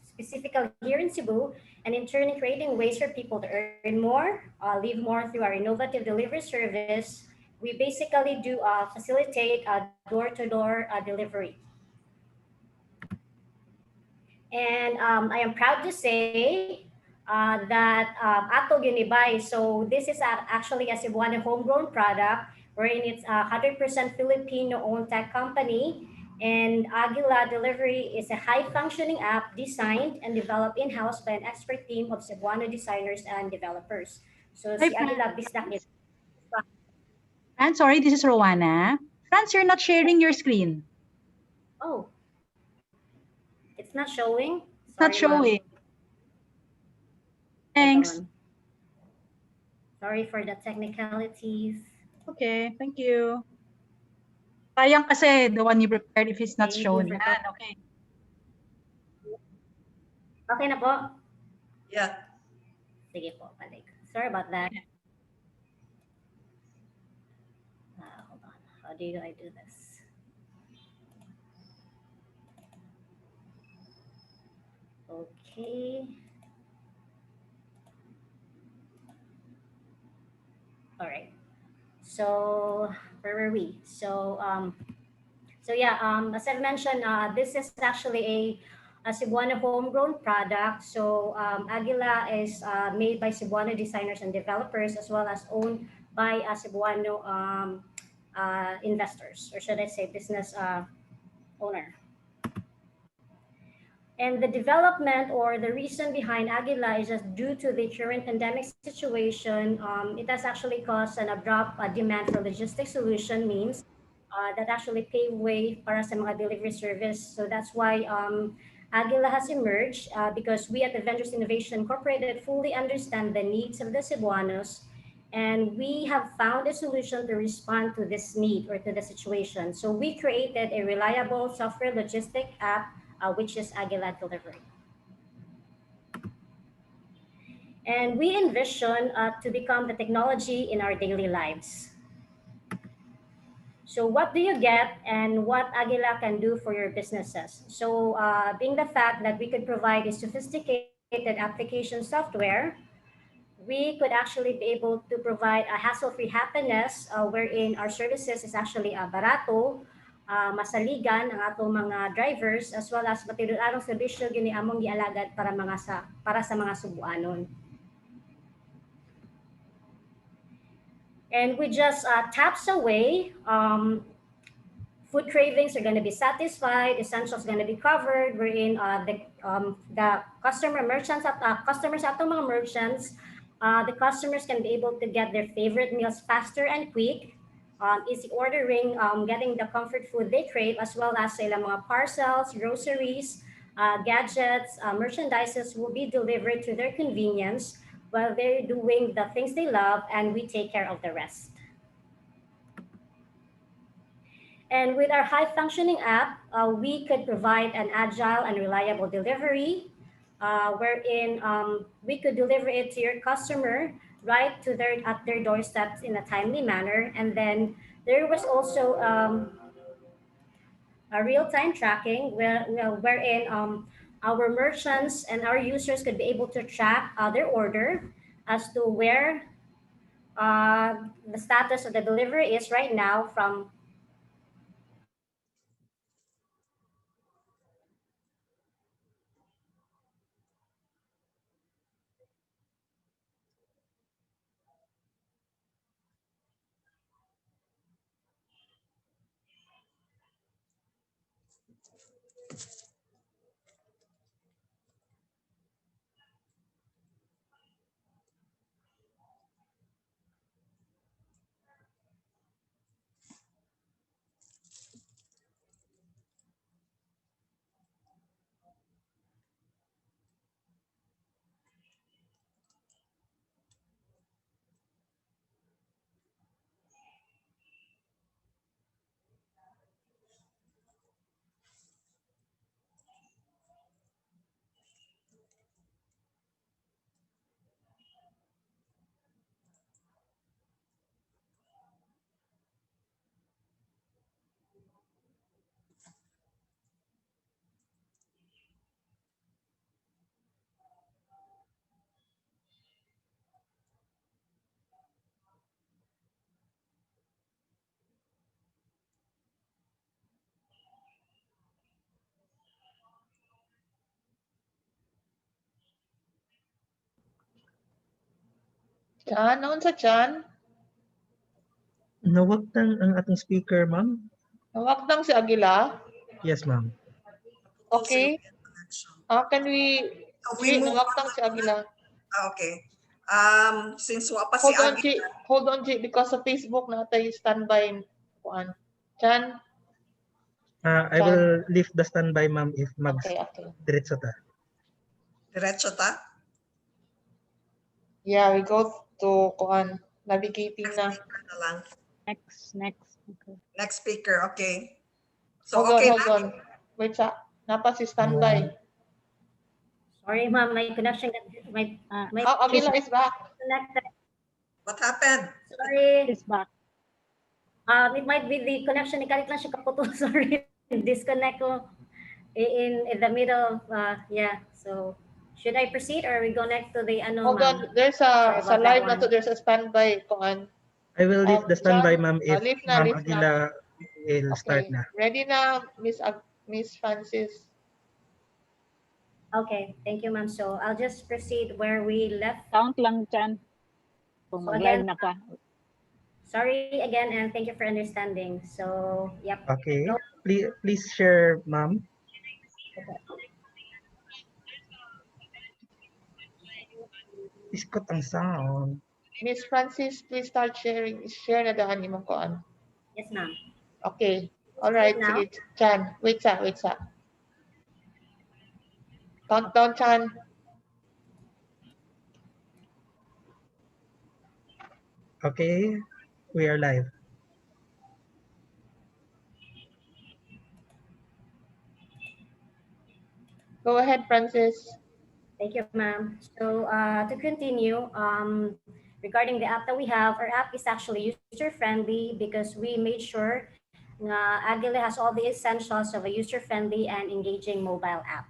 specifically here in Cebu, and in turn creating ways for people to earn more, live more through our innovative delivery service. We basically do facilitate door-to-door delivery. And I am proud to say that Ato Unibay, so this is actually a Cebuano homegrown product, wherein it's a 100% Filipino-owned tech company. And Aguila Delivery is a high-functioning app designed and developed in-house by an expert team of Cebuano designers and developers. So si Aguila Bisdak is... I'm sorry, this is Rowana. Franz, you're not sharing your screen. Oh. It's not showing? It's not showing. Thanks. Sorry for the technicalities. Okay, thank you. Sayang kasi the one you prepared if it's not shown. Okay. Okay na po? Yeah. Sige po, balik. Sorry about that. Hold on. How do I do this? Okay. All right. So where were we? So yeah, as I've mentioned, this is actually a Cebuano homegrown product. So Aguila is made by Cebuano designers and developers, as well as owned by Cebuano investors, or should I say business owner. And the development or the reason behind Aguila is just due to the current pandemic situation. It has actually caused an abrupt demand for logistics solution means that actually pave way para sa mga delivery service. So that's why Aguila has emerged because we at the Vendors Innovation Incorporated fully understand the needs of the Cebuanos, and we have found a solution to respond to this need or to the situation. So we created a reliable software logistic app, which is Aguila Delivery. And we envision to become the technology in our daily lives. So what do you get and what Aguila can do for your businesses? So being the fact that we could provide a sophisticated application software, we could actually be able to provide a hassle-free happiness wherein our services is actually barato, masaligan ang atong mga drivers, as well as matinud-arong serbisyo gini among gialagad para sa mga Subuanon. And we just taps away, food cravings are going to be satisfied, essentials going to be covered, wherein the customers at mga merchants, the customers can be able to get their favorite meals faster and quick, easy ordering, getting the comfort food they crave, as well as sa ilang mga parcels, groceries, gadgets, merchandises will be delivered to their convenience while they're doing the things they love, and we take care of the rest. And with our high functioning app, we could provide an agile and reliable delivery, wherein we could deliver it to your customer right at their doorsteps in a timely manner. And then there was also a real-time tracking wherein our merchants and our users could be able to track their order as to where the status of the delivery is right now from Chan, noon sa Chan? Nawagtan ang ating speaker, ma'am. Nawagtang si Aguila? Yes, ma'am. Okay. Can we nawagtang si Aguila? Okay. Since wapa si Hold on, Agi, G. Hold on, G. Because sa Facebook natay standby. Chan? I will leave the standby, ma'am, if Okay. diretso ta. diretso ta? Yeah, we go to navigating na. Na lang. Next. Okay. Next speaker, okay. So, Hold okay. on. Wait, napa si standby. Sorry, ma'am, my connection my Aguila is back. connected. What happened? Sorry. It's back. It might be the connection ni Karit lang siya kaputol. Sorry. Disconnect ko in the middle of, yeah. So, should I proceed or we go next to the ano, Hold on. There's sa live na to, there's a standby. I will leave the standby, ma'am, if Ma'am Aguila will start na. Ready na, Miss Francis? Okay, thank you, ma'am. So I'll just proceed where we left. Count lang dyan. Kung So mag-live again, na ka. sorry again, and thank you for understanding. So, yep. Okay. Go. Please share, ma'am. Iskot ang sound. Miss Francis, please start sharing. Share na daan imong kuan. Yes, ma'am. Okay. Let's All do it right. now. Sige, Chan. Wait sa. Countdown, Chan. Okay. We are live. Go ahead, Francis. Thank you, ma'am. So to continue, regarding the app that we have, our app is actually user-friendly because we made sure Agile has all the essentials of a user-friendly and engaging mobile app.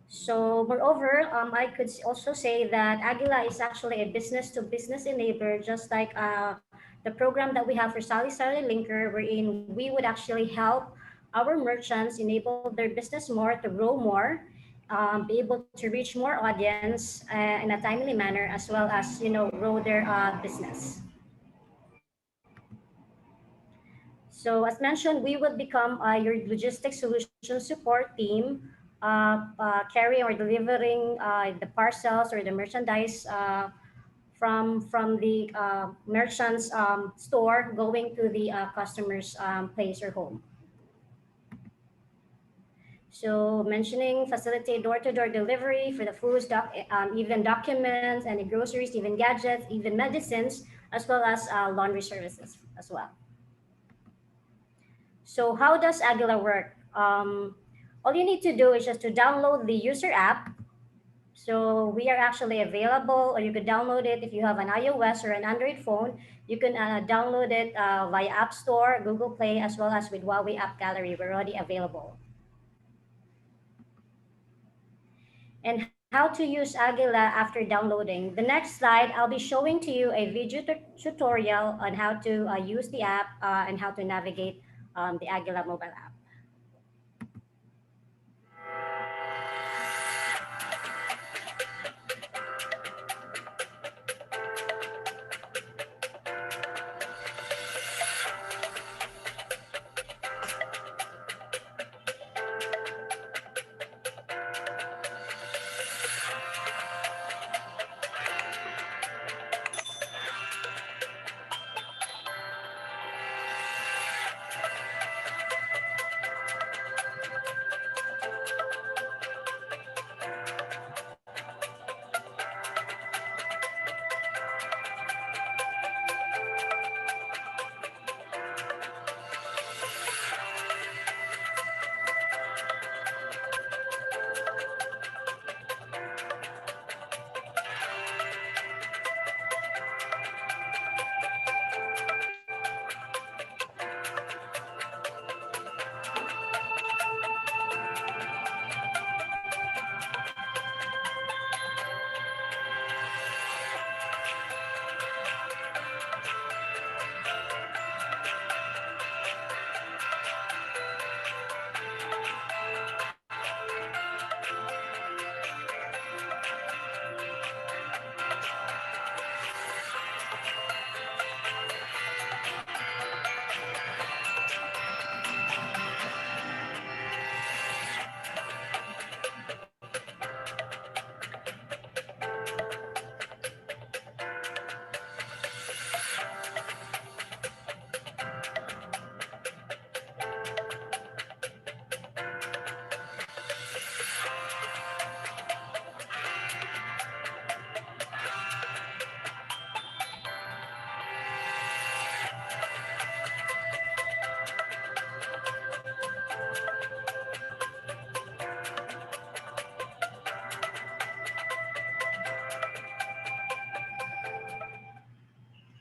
So moreover, I could also say that Agila is actually a business-to-business enabler, just like the program that we have for Sari-sari Linker, wherein we would actually help our merchants enable their business more to grow more, be able to reach more audience in a timely manner, as well as grow their business. So as mentioned, we will become your logistics solution support team, carrying or delivering the parcels or the merchandise from the merchant's store going to the customer's place or home. So mentioning facilitate door-to-door delivery for the foods, even documents, any groceries, even gadgets, even medicines, as well as laundry services as well. So how does Aguila work? All you need to do is just to download the user app. So we are actually available, or you could download it if you have an iOS or an Android phone. You can download it via App Store, Google Play, as well as with Huawei App Gallery. We're already available. And how to use Aguila after downloading. The next slide, I'll be showing to you a video tutorial on how to use the app and how to navigate the Aguila mobile app.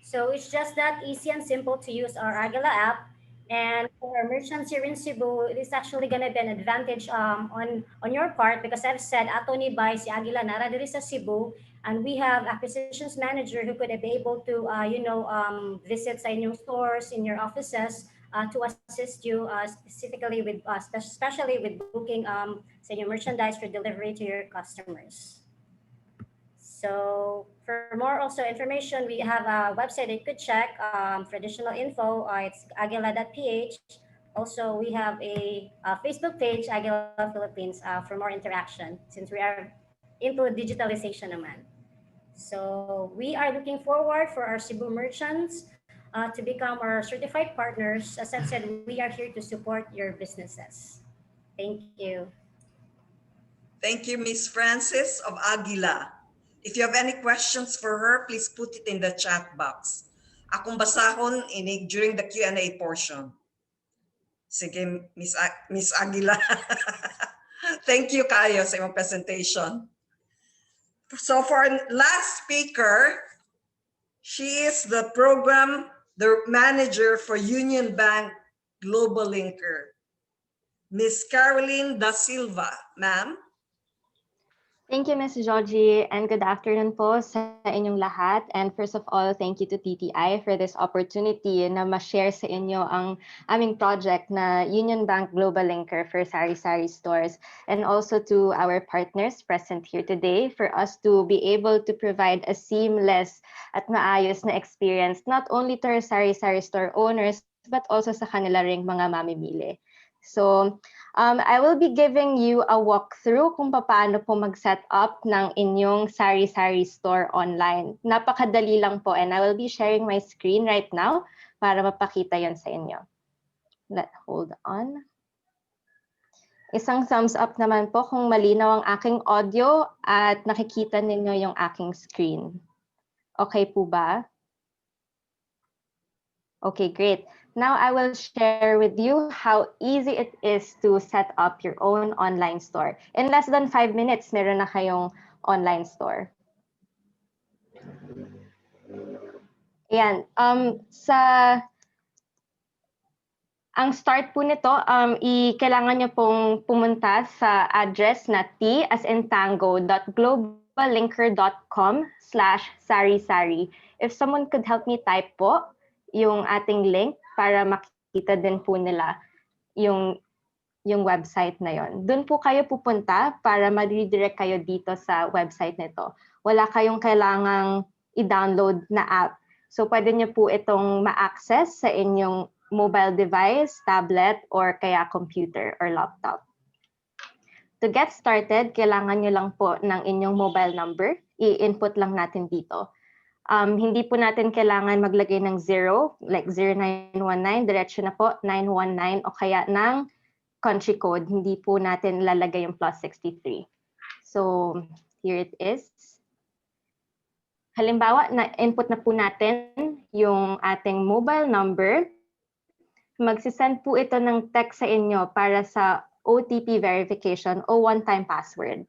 So it's just that easy and simple to use our Agila app. And for our merchants here in Cebu, it is actually going to be an advantage on your part because I've said ato ni bay si Agila nara diri sa Cebu, and we have acquisitions manager who could be able to visit sa inyong stores, in your offices, to assist you specifically with, especially with booking say your merchandise for delivery to your customers. So for more also information, we have a website that you could check for additional info. It's agila.ph. Also, we have a Facebook page, Agila Philippines, for more interaction since we are into digitalization naman. So we are looking forward for our Cebu merchants to become our certified partners. As I said, we are here to support your businesses. Thank you. Thank you, Miss Francis of Aguila. If you have any questions for her, please put it in the chat box. Akong basahon during the Q&A portion. Sige, Miss Aguila. Thank you kayo sa iyong presentation. So for our last speaker, she is the manager for UnionBank GlobalLinker, Miss Caroline Da Silva. Ma'am? Thank you, Ms. Georgie, and good afternoon po sa inyong lahat. And first of all, thank you to DTI for this opportunity na ma-share sa inyo ang aming project na UnionBank GlobalLinker for Sari-sari stores, and also to our partners present here today for us to be able to provide a seamless at maayos na experience not only to our Sari-sari store owners but also sa kanila ring mga mamimili. So, I will be giving you a walkthrough kung paano po mag-set up ng inyong sari-sari store online. Napakadali lang po, and I will be sharing my screen right now para mapakita yon sa inyo. Hold on. Isang thumbs up naman po kung malinaw ang aking audio at nakikita ninyo yung aking screen. Okay po ba? Okay, great. Now I will share with you how easy it is to set up your own online store. In less than 5 minutes, meron na kayong online store. Ayan. Ang start po nito, kailangan nyo pong pumunta sa address na t as in tango.globallinker.com/sari-sari. If someone could help me type po yung ating link para makita din po nila yung website na yon. Doon po kayo pupunta para ma-redirect kayo dito sa website nito. Wala kayong kailangang i-download na app. So pwede nyo po itong ma-access sa inyong mobile device, tablet, or kaya computer or laptop. To get started, kailangan nyo lang po ng inyong mobile number. I-input lang natin dito. Hindi po natin kailangan maglagay ng 0, like 0919, diretso na po, 919, o kaya ng country code. Hindi po natin lalagay yung +63. So, here it is. Halimbawa, na-input na po natin yung ating mobile number. Magsisend po ito ng text sa inyo para sa OTP verification o one-time password.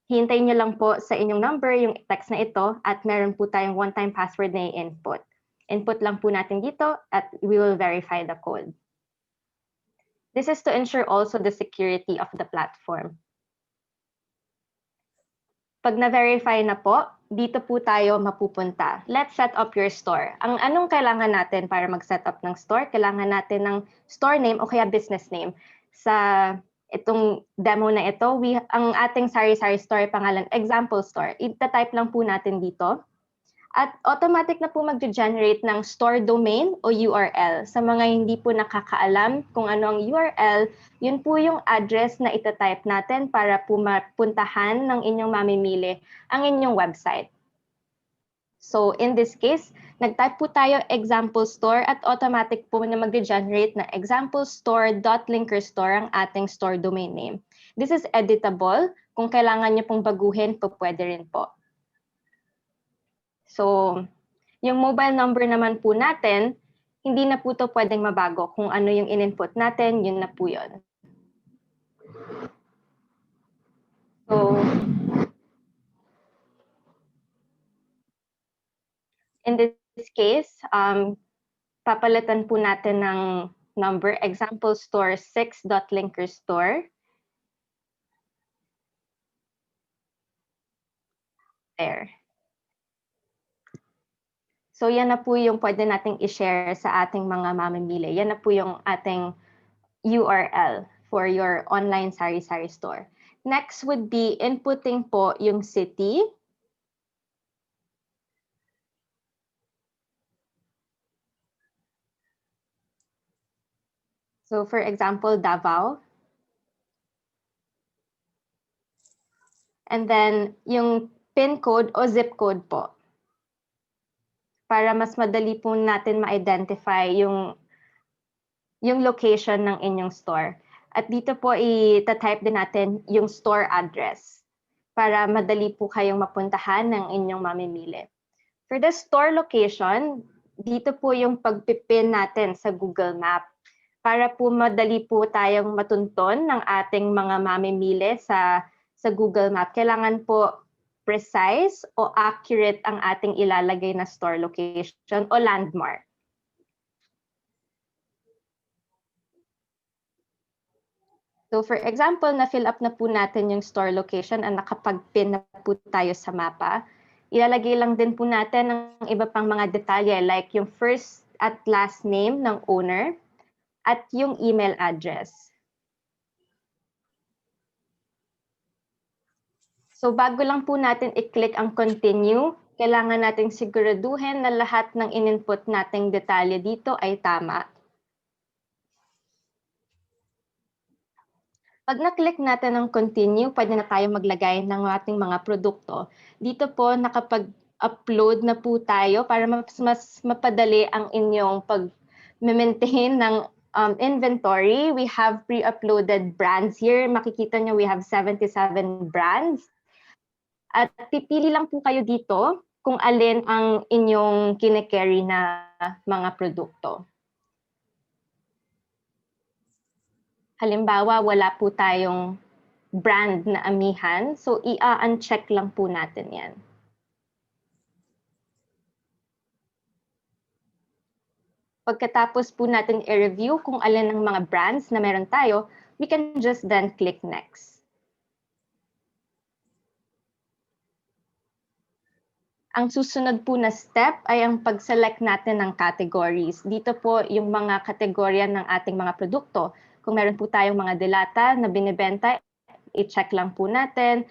Hintayin nyo lang po sa inyong number yung text na ito at meron po tayong one-time password na i-input. Input lang po natin dito at we will verify the code. This is to ensure also the security of the platform. Pag na-verify na po, dito po tayo mapupunta. Let's set up your store. Ang anong kailangan natin para mag-set up ng store? Kailangan natin ng store name o kaya business name. Sa itong demo na ito, ang ating sari-sari store pangalan, example store. Ita-type lang po natin dito. At automatic na po mag-generate ng store domain o URL. Sa mga hindi po nakakaalam kung ano ang URL, yun po yung address na ita-type natin para po mapuntahan ng inyong mamimili ang inyong website. So in this case, nag-type po tayo example store at automatic po na mag-generate na example store.linkerstore ang ating store domain name. This is editable. Kung kailangan nyo pong baguhin, po pwede rin po. So, yung mobile number naman po natin, hindi na po ito pwedeng mabago. Kung ano yung in-input natin, yun na po yun. So, in this case, papalitan po natin ng number, example store 6.linkerstore. There. So yan na po yung pwede nating i-share sa ating mga mamimili. Yan na po yung ating URL for your online sari-sari store. Next would be inputting po yung city. So for example, Davao. And then yung PIN code o zip code po. Para mas madali po natin ma-identify yung location ng inyong store. At dito po i-type din natin yung store address para madali po kayong mapuntahan ng inyong mamimili. For the store location, dito po yung pagpipin natin sa Google Map para po madali po tayong matunton ng ating mga mamimili sa Google Map. Kailangan po precise o accurate ang ating ilalagay na store location o landmark. So for example, na-fill up na po natin yung store location at nakapag-pin na po tayo sa mapa. Ilalagay lang din po natin ang iba pang mga detalye like yung first at last name ng owner at yung email address. So bago lang po natin i-click ang continue, kailangan nating siguraduhin na lahat ng in-input nating detalye dito ay tama. Pag na-click natin ang continue, pwede na tayo maglagay ng ating mga produkto. Dito po nakapag-upload na po tayo para mas mapadali ang inyong pag-maintain ng inventory. We have pre-uploaded brands here. Makikita nyo we have 77 brands. At pipili lang po kayo dito kung alin ang inyong kine-carry na mga produkto. Halimbawa, wala po tayong brand na amihan, so i-uncheck lang po natin yan. Pagkatapos po natin i-review kung alin ang mga brands na meron tayo, we can just then click next. Ang susunod po na step ay ang pag-select natin ng categories. Dito po yung mga kategorya ng ating mga produkto. Kung meron po tayong mga delata na binibenta, i-check lang po natin.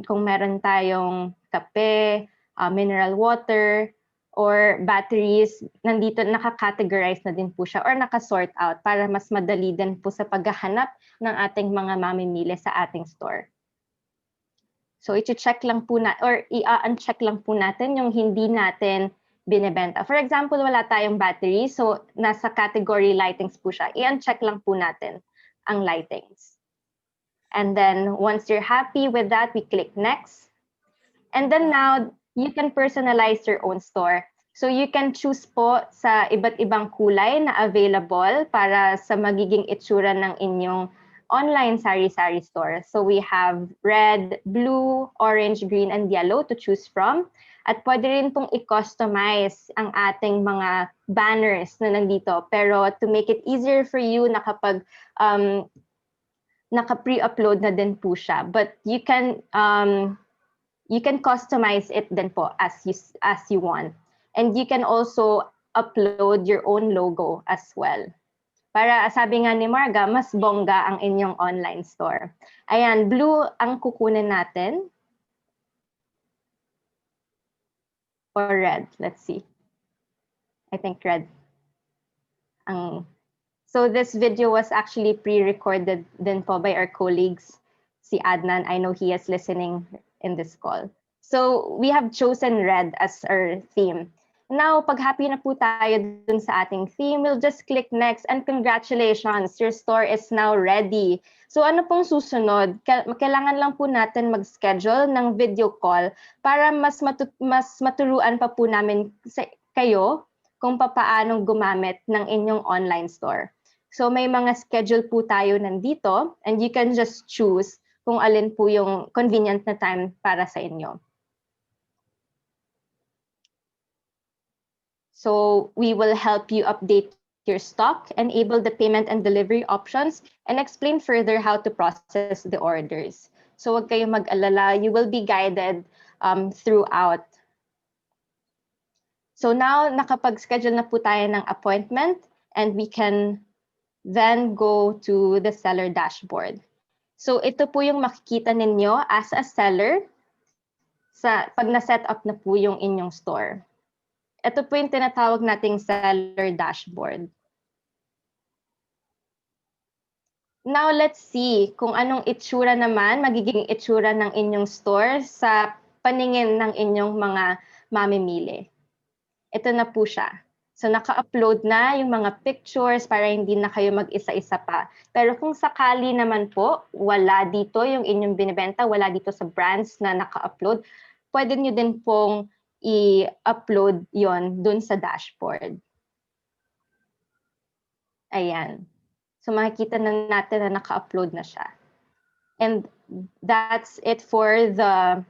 Kung meron tayong kape, mineral water, or batteries, nandito naka-categorize na din po siya or naka-sort out para mas madali din po sa paghahanap ng ating mga mamimili sa ating store. So i-check lang po or i-uncheck lang po natin yung hindi natin binibenta. For example, wala tayong battery, so nasa category lightings po siya. I-uncheck lang po natin ang lightings. And then once you're happy with that, we click next. And then now, you can personalize your own store. So you can choose po sa iba't ibang kulay na available para sa magiging itsura ng inyong online sari-sari store. So we have red, blue, orange, green, and yellow to choose from. At pwede rin pong i-customize ang ating mga banners na nandito. Pero to make it easier for you, naka-pre-upload na din po siya. But you can customize it din po as you want. And you can also upload your own logo as well. Para sabi nga ni Marga, mas bongga ang inyong online store. Ayan, blue ang kukunin natin. Or red, let's see. I think red. So this video was actually pre-recorded din po by our colleagues. Si Adnan, I know he is listening in this call. So we have chosen red as our theme. Now, pag happy na po tayo dun sa ating theme, we'll just click next and congratulations, your store is now ready. So ano pong susunod? Kailangan lang po natin mag-schedule ng video call para mas maturuan pa po namin kayo kung papaanong gumamit ng inyong online store. So may mga schedule po tayo nandito and you can just choose kung alin po yung convenient na time para sa inyo. So we will help you update your stock, enable the payment and delivery options, and explain further how to process the orders. So wag kayong mag-alala, you will be guided throughout. So now, nakapag-schedule na po tayo ng appointment and we can then go to the seller dashboard. So ito po yung makikita ninyo as a seller pag na-set up na po yung inyong store. Ito po yung tinatawag nating seller dashboard. Now, let's see kung anong itsura naman, magiging itsura ng inyong store sa paningin ng inyong mga mamimili. Ito na po siya. So, naka-upload na yung mga pictures para hindi na kayo mag-isa-isa pa. Pero kung sakali naman po, wala dito yung inyong binibenta, wala dito sa brands na naka-upload, pwede nyo din pong i-upload yon dun sa dashboard. Ayan. So makikita na natin na naka-upload na siya. And that's it for the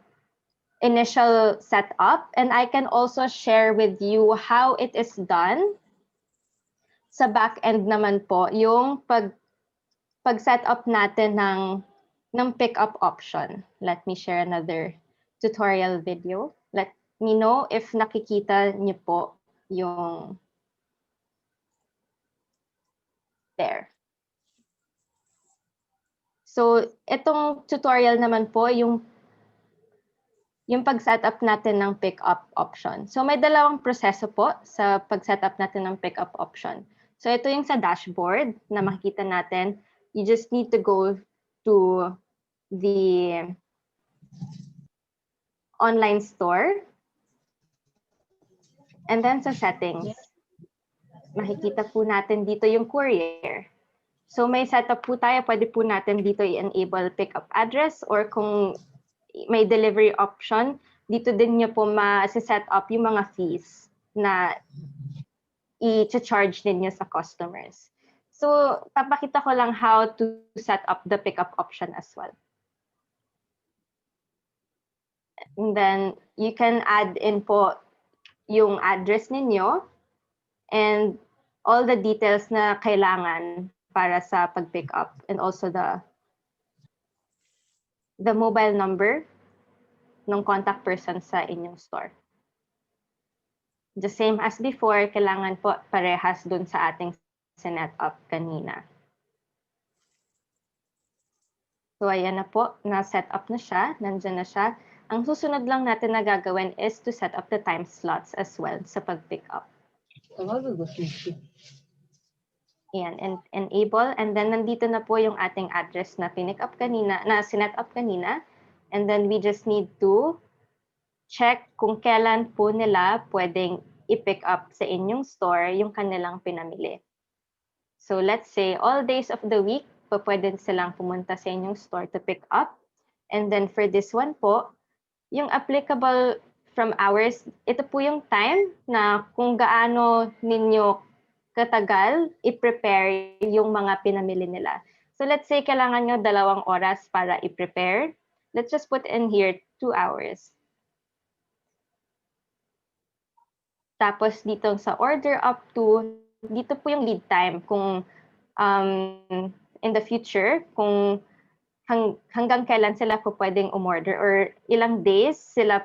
initial setup. And I can also share with you how it is done. Sa back-end naman po, yung pag-setup natin ng pick-up option. Let me share another tutorial video. Let me know if nakikita niyo po yung there. So, itong tutorial naman po, yung pag-setup natin ng pick-up option. So, may dalawang proseso po sa pag-setup natin ng pick-up option. So, ito yung sa dashboard na makikita natin. You just need to go to the online store. And then sa settings, makikita po natin dito yung courier. So may setup po tayo, pwede po natin dito i-enable pickup address or kung may delivery option, dito din nyo po ma-set up yung mga fees na i-charge ninyo sa customers. So papakita ko lang how to set up the pickup option as well. And then you can add in po yung address ninyo and all the details na kailangan para sa pag-pick up and also the mobile number ng contact person sa inyong store. The same as before, kailangan po parehas dun sa ating sinet up kanina. So ayan na po, na-set up na siya, nandyan na siya. Ang susunod lang natin na gagawin is to set up the time slots as well sa pag-pick up. Ayan, and enable. And then nandito na po yung ating address na pinick up kanina, na sinet up kanina. And then we just need to check kung kailan po nila pwedeng i-pick up sa inyong store yung kanilang pinamili. So let's say all days of the week, pwede silang pumunta sa inyong store to pick up. And then for this one po, yung applicable from hours, ito po yung time na kung gaano ninyo katagal i-prepare yung mga pinamili nila. So let's say kailangan nyo 2 oras para i-prepare. Let's just put in here 2 hours. Tapos dito sa order up to, dito po yung lead time. Kung in the future, kung hanggang kailan sila po pwedeng umorder or ilang days sila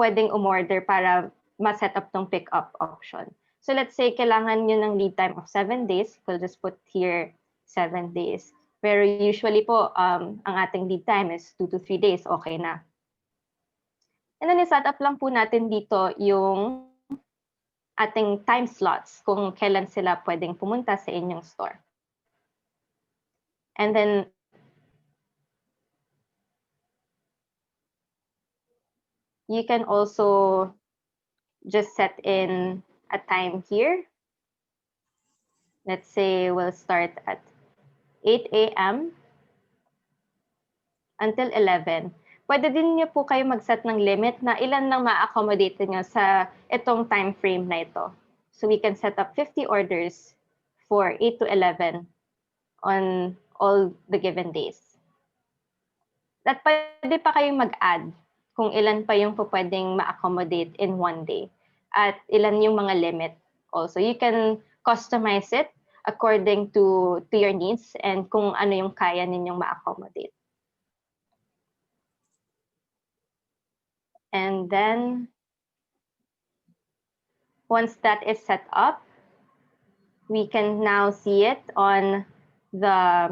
pwedeng umorder para ma-set up tong pick-up option. So let's say kailangan nyo ng lead time of 7 days. We'll just put here 7 days. Pero usually po, ang ating lead time is 2 to 3 days. Okay na. And then i-set up lang po natin dito yung ating time slots kung kailan sila pwedeng pumunta sa inyong store. And then you can also just set in a time here. Let's say we'll start at 8 a.m. until 11. Pwede din niyo po kayo mag-set ng limit na ilan lang ma-accommodate niyo sa itong time frame na ito. So we can set up 50 orders for 8 to 11 on all the given days. At pwede pa kayong mag-add kung ilan pa yung pwedeng ma-accommodate in one day at ilan yung mga limit also. You can customize it according to your needs and kung ano yung kaya ninyong ma-accommodate. And then Once that is set up, we can now see it on the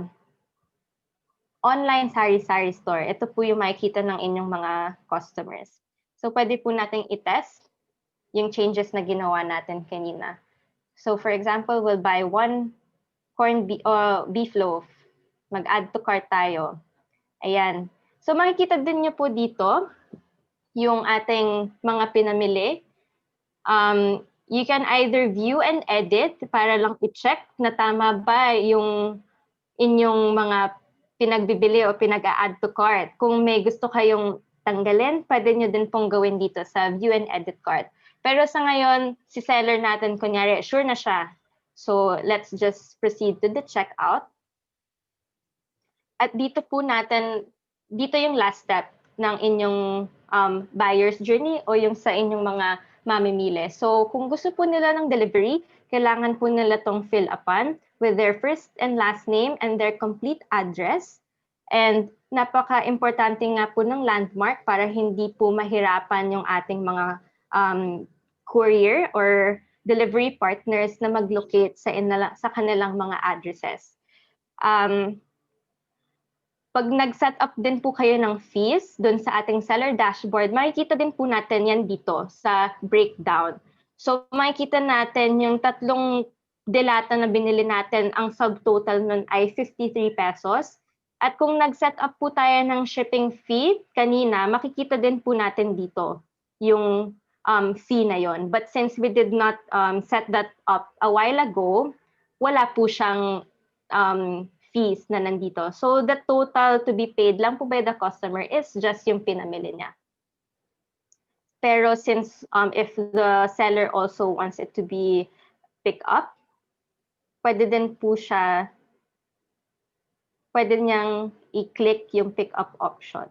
online sari-sari store. Ito po yung makikita ng inyong mga customers. So, pwede po nating i-test yung changes na ginawa natin kanina. So, for example, we'll buy one beef loaf. Mag-add to cart tayo. Ayan. So, makikita din nyo po dito yung ating mga pinamili. You can either view and edit para lang i-check na tama ba yung inyong mga pinagbibili o pinag-a-add to cart. Kung may gusto kayong tanggalin, pwede nyo din pong gawin dito sa view and edit cart. Pero sa ngayon, si seller natin, kunyari, sure na siya. So, let's just proceed to the checkout. At dito po natin, dito yung last step ng inyong buyer's journey o yung sa inyong mga mamimili. So, kung gusto po nila ng delivery, kailangan po nila tong fill upan with their first and last name and their complete address. And napaka-importante nga po ng landmark para hindi po mahirapan yung ating mga courier or delivery partners na mag-locate sa kanilang mga addresses. Pag nag-set up din po kayo ng fees doon sa ating seller dashboard, makikita din po natin yan dito sa breakdown. So makikita natin yung tatlong delata na binili natin, ang subtotal nun ay 53 pesos. At kung nag-set up po tayo ng shipping fee kanina, makikita din po natin dito yung fee na yon. But since we did not set that up a while ago, wala po siyang fees na nandito. So the total to be paid lang po by the customer is just yung pinamili niya. Pero since if the seller also wants it to be picked up, pwede din po siya, pwede niyang i-click yung pick up option.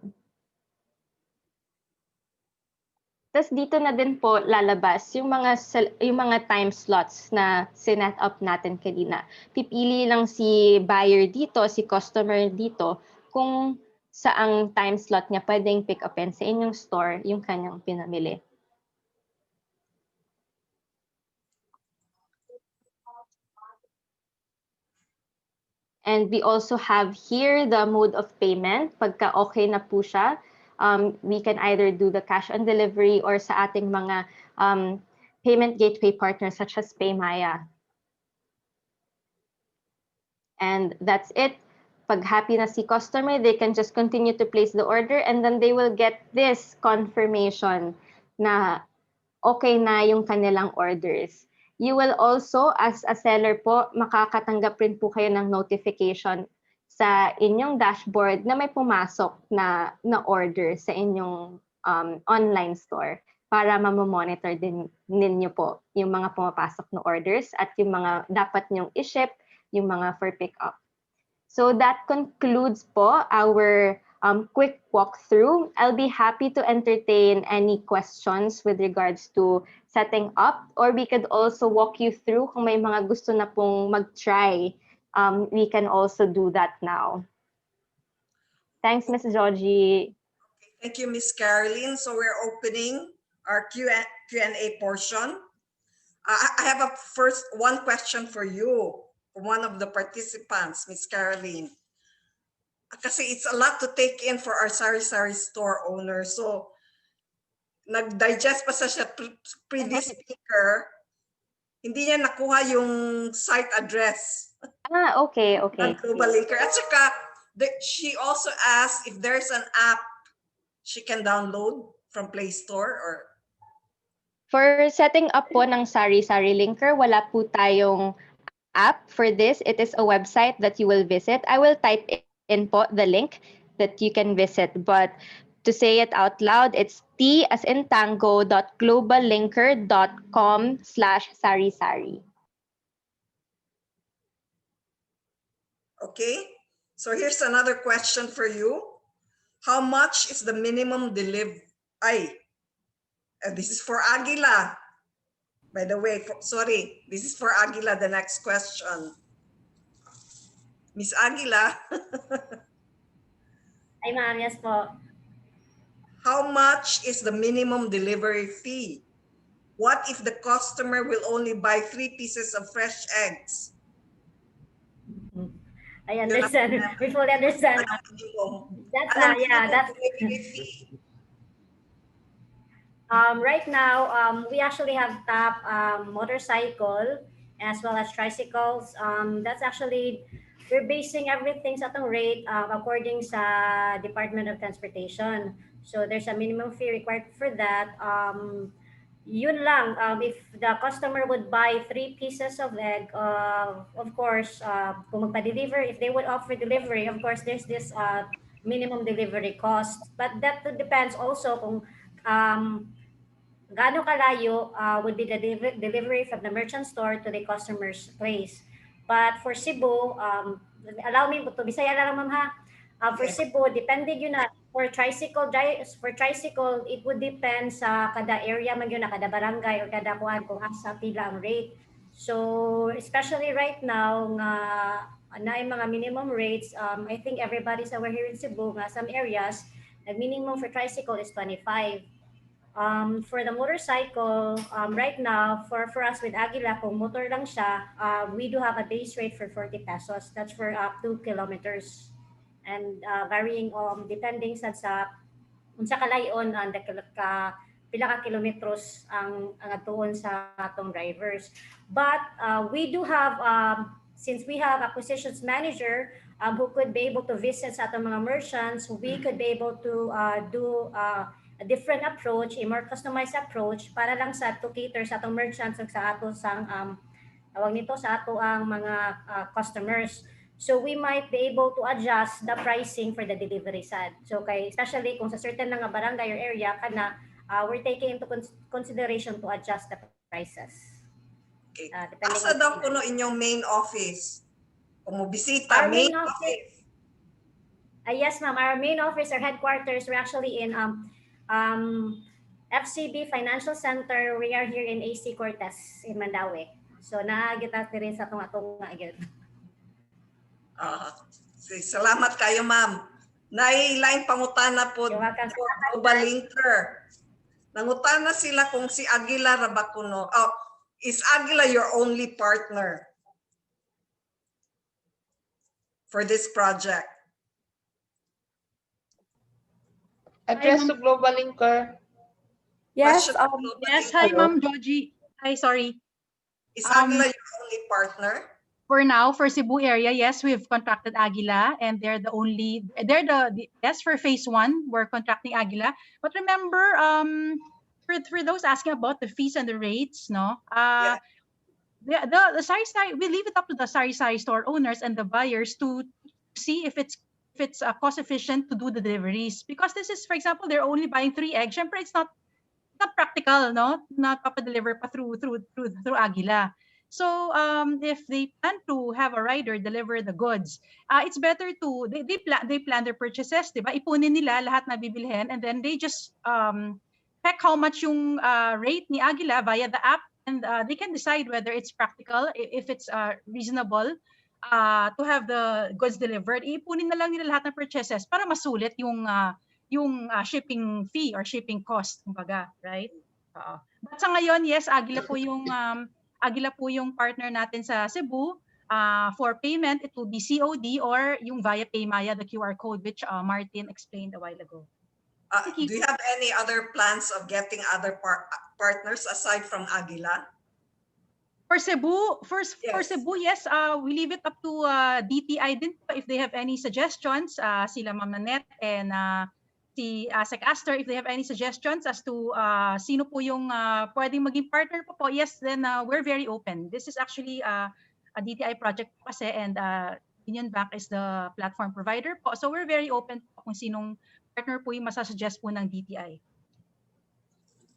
Tapos dito na din po lalabas yung mga time slots na sinet up natin kanina. Pipili lang si buyer dito, si customer dito, kung saang time slot niya pwedeng pick upin sa inyong store yung kanyang pinamili. And we also have here the mode of payment. Pagka okay na po siya, we can either do the cash on delivery or sa ating mga payment gateway partners such as Paymaya. And that's it. Pag happy na si customer, they can just continue to place the order and then they will get this confirmation na okay na yung kanilang orders. You will also, as a seller po, makakatanggap rin po kayo ng notification sa inyong dashboard na may pumasok na order sa inyong online store para mamomonitor din ninyo po yung mga pumapasok na orders at yung mga dapat nyong i-ship, yung mga for pick up. So that concludes po our quick walkthrough. I'll be happy to entertain any questions with regards to setting up, or we could also walk you through kung may mga gusto na pong mag-try. We can also do that now. Thanks, Ms. Georgie. Thank you, Ms. Caroline. So we're opening our Q&A portion. I have one question for you, from one of the participants, Ms. Caroline. Kasi it's a lot to take in for our sari-sari store owner. So, nag-digest pa sa siya previous speaker, hindi niya nakuha yung site address. Okay. GlobalLinker. At saka, she also asked if there's an app she can download from Play Store or... For setting up po ng Sari-sari Linker, wala po tayong app for this. It is a website that you will visit. I will type in po the link that you can visit. But to say it out loud, it's t@tango.globallinker.com/sari-sari. Okay. So here's another question for you. How much is the minimum delivery? This is for Aguila. By the way, sorry, this is for Aguila, the next question. Miss Aguila. Ay, ma'am, yes po. How much is the minimum delivery fee What if the customer will only buy 3 pieces of fresh eggs? I understand. We fully understand. That's yeah, that's right now we actually have top motorcycle as well as tricycles. That's actually we're basing everything sa atong rate according sa Department of Transportation. So there's a minimum fee required for that. Yun lang, if the customer would buy 3 pieces of egg, of course, kung magpa-deliver, if they would offer delivery, of course, there's this minimum delivery cost. But that depends also kung gaano kalayo would be the delivery from the merchant store to the customer's place. But for Cebu, allow me to Bisaya na lang ma'am ha. For Cebu, depende yun na for tricycle, it would depend sa kada area man yun na kada barangay or kada kuan kung asa pila ang rate. So especially right now nga na mga minimum rates, I think everybody's aware here in Cebu nga some areas, the minimum for tricycle is 25. For the motorcycle, right now, for us with Aguila, kung motor lang siya, we do have a base rate for 40 pesos. That's for up 2 kilometers. And varying depending sa unsa kalayon ang pila ka kilometros ang atuon sa atong drivers. But we do have since we have acquisitions manager who could be able to visit sa atong mga merchants, we could be able to do a different approach, a more customized approach para lang sa to cater sa atong merchants ug sa ato sang tawag nito sa ato ang mga customers. So we might be able to adjust the pricing for the delivery side. So kay especially kung sa certain nga barangay or area kana we're taking into consideration to adjust the prices. Okay. Asa daw kuno inyong main office? Kung mo bisita, main office. Yes, ma'am. Our main office, our headquarters, we're actually in FCB Financial Center. We are here in AC Cortez in Mandaue. So naagita rin sa atong agad. Salamat kayo, ma'am. Nailaing pangutana po GlobalLinker. Nangutana sila kung si Aguila Rabacuno. Is Aguila your only partner for this project? Address to GlobalLinker. Yes, yes. Hi, Ma'am Georgie. Hi, sorry. Is Aguila your only partner? For now, for Cebu area, yes, we've contracted Aguila, and they're yes, for phase 1, we're contracting Aguila. But remember, for those asking about the fees and the rates, no, the Sari-sari, we leave it up to the Sari-sari store owners and the buyers to see if it's cost efficient to do the deliveries. Because this is, for example, they're only buying 3 eggs. Syempre, it's not practical, no, not papa-deliver pa through Aguila. So if they plan to have a rider deliver the goods, it's better to they plan their purchases, diba? Ipunin nila lahat na bibilhin, and then they just check how much yung rate ni Aguila via the app, and they can decide whether it's practical, if it's reasonable to have the goods delivered. Ipunin na lang nila lahat ng purchases para masulit yung shipping fee or shipping cost, kumbaga, right? But sa ngayon, yes, Aguila po yung partner natin sa Cebu. For payment, it will be COD or yung via Paymaya, the QR code, which Martin explained a while ago. Do you have any other plans of getting other partners aside from Aguila? For Cebu, yes, we leave it up to DTI din if they have any suggestions. Sila Ma'am Nanette and si Sec Aster, if they have any suggestions as to sino po yung pwedeng maging partner po, yes, then we're very open. This is actually a DTI project po kasi, and UnionBank is the platform provider po. So we're very open po kung sinong partner po yung masasuggest po ng DTI.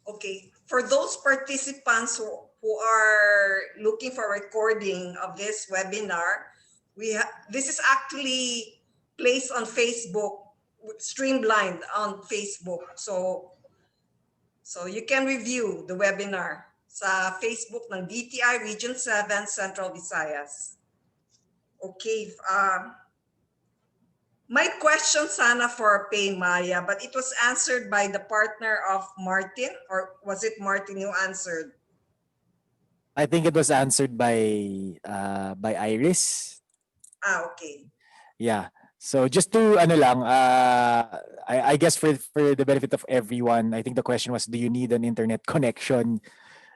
Okay. For those participants who are looking for recording of this webinar, this is actually placed on Facebook, streamlined on Facebook. So you can review the webinar sa Facebook ng DTI Region 7 Central Visayas. Okay. My question sana for Paymaya, but it was answered by the partner of Martin, or was it Martin who answered? I think it was answered by Iris. Okay. Yeah. So just to I guess for the benefit of everyone, I think the question was, do you need an internet connection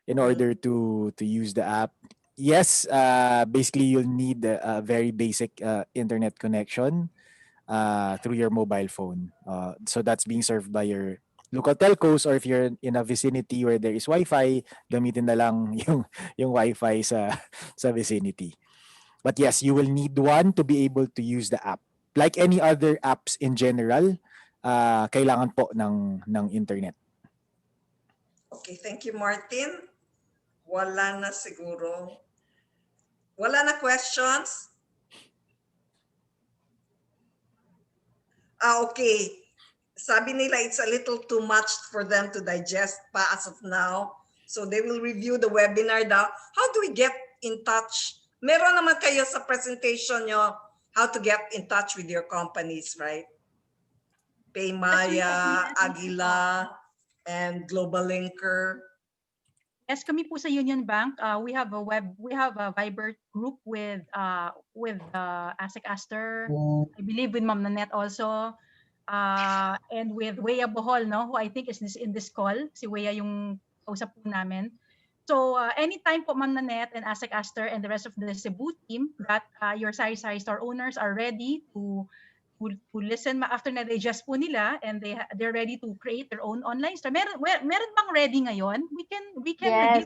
in order to use the app? Yes, basically you'll need a very basic internet connection through your mobile phone. So that's being served by your local telcos, or if you're in a vicinity where there is Wi-Fi, gamitin na lang yung Wi-Fi sa vicinity. But yes, you will need one to be able to use the app. Like any other apps in general, kailangan po ng internet. Okay, thank you, Martin. Wala na siguro. Wala na questions? Okay. Sabi nila it's a little too much for them to digest pa as of now. So they will review the webinar daw. How do we get in touch? Meron naman kayo sa presentation nyo how to get in touch with your companies, right? Paymaya, Aguila, and GlobalLinker. Yes, kami po sa UnionBank, we have a Viber group with Asik Aster, I believe with Ma'am Nanette also, and with Wea Bohol, no, who I think is in this call. Si Wea yung kausap po namin. So anytime po, Ma'am Nanette and Asik Aster and the rest of the Cebu team, that your Sari-sari store owners are ready to listen after na digest po nila, and they're ready to create their own online store. Meron bang ready ngayon? We can Yes.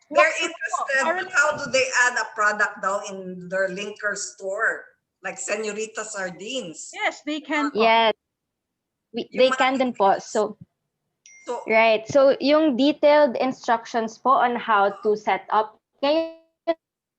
They're interested, but how do they add a product daw in their linker store? Like Señorita Sardines. Yes, they can. Yes. They can din po. So, right. So, yung detailed instructions po on how to set up, ngayon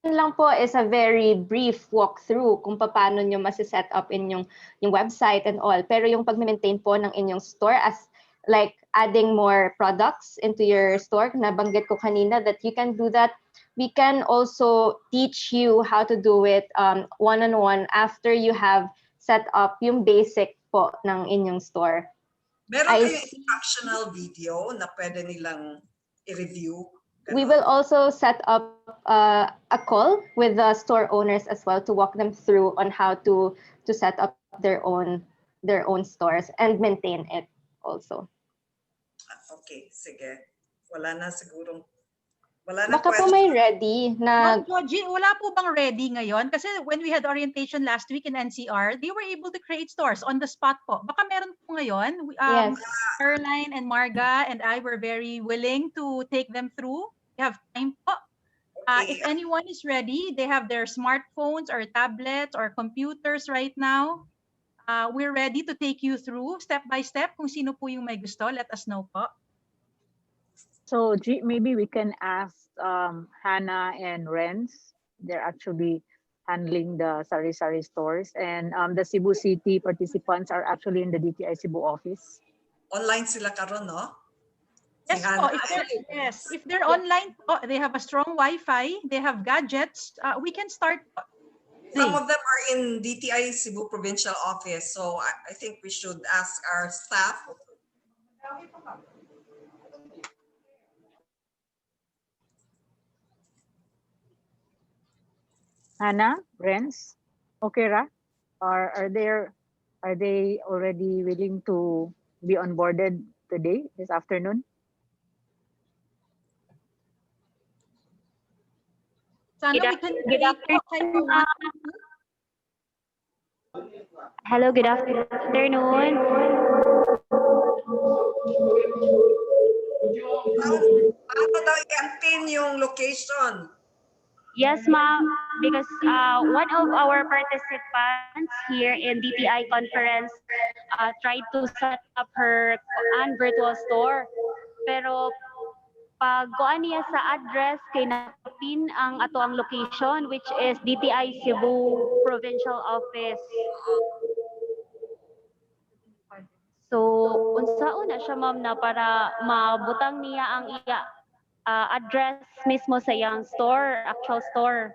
lang po is a very brief walkthrough kung paano nyo masi-set up in yung website and all. Pero yung pag-maintain po ng inyong store, as like adding more products into your store, nabanggit ko kanina that you can do that. We can also teach you how to do it one-on-one after you have set up yung basic po ng inyong store. Meron kayong instructional video na pwede nilang i-review? We will also set up a call with the store owners as well to walk them through on how to set up their own stores and maintain it also. Okay, sige. Wala na sigurong. Wala na Baka po may ready na. Ma'am Georgie, wala po bang ready ngayon? Kasi when we had orientation last week in NCR, they were able to create stores on the spot po. Baka meron po ngayon. Yes. Caroline and Marga and I were very willing to take them through. We have time po. If anyone is ready, they have their smartphones or tablets or computers right now. We're ready to take you through step by step. Kung sino po yung may gusto, let us know po. So maybe we can ask Hannah and Renz. They're actually handling the Sari-sari stores, and the Cebu City participants are actually in the DTI Cebu office. Online sila karon, no? Yes, if they're online, they have a strong Wi-Fi, they have gadgets, we can start. Some of them are in DTI Cebu Provincial Office, so I think we should ask our staff. Hannah, Renz, okay, Ra? Or are they already willing to be onboarded today, this afternoon? Good afternoon. Hello, good afternoon. Paano daw i-pin yung location? Yes, ma'am, because one of our participants here in DTI conference tried to set up her virtual store. Pero pag kuan niya sa address kay nakapin ang ato ang location, which is DTI Cebu Provincial Office. So unsaon na siya, ma'am, na para mabutang niya ang iya address mismo sa iyang store, actual store.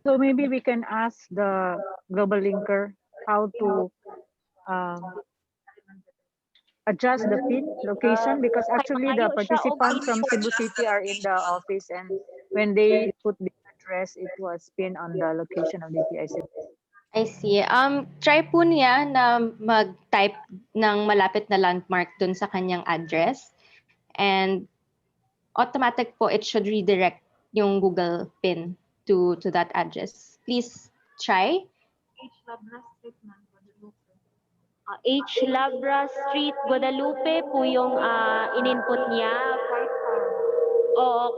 So maybe we can ask the global linker how to um, adjust the pin location, because actually the Mayo siya og participants How do from you Cebu adjust City the are in the location? office, and when they put the address, it was pinned on the location of DTI Cebu. I see. Try po niya na mag-type ng malapit na landmark dun sa kanyang address. And automatic po, it should redirect yung Google pin to that address. Please try. H. Labra Street, Guadalupe po yung in-input niya. Oo.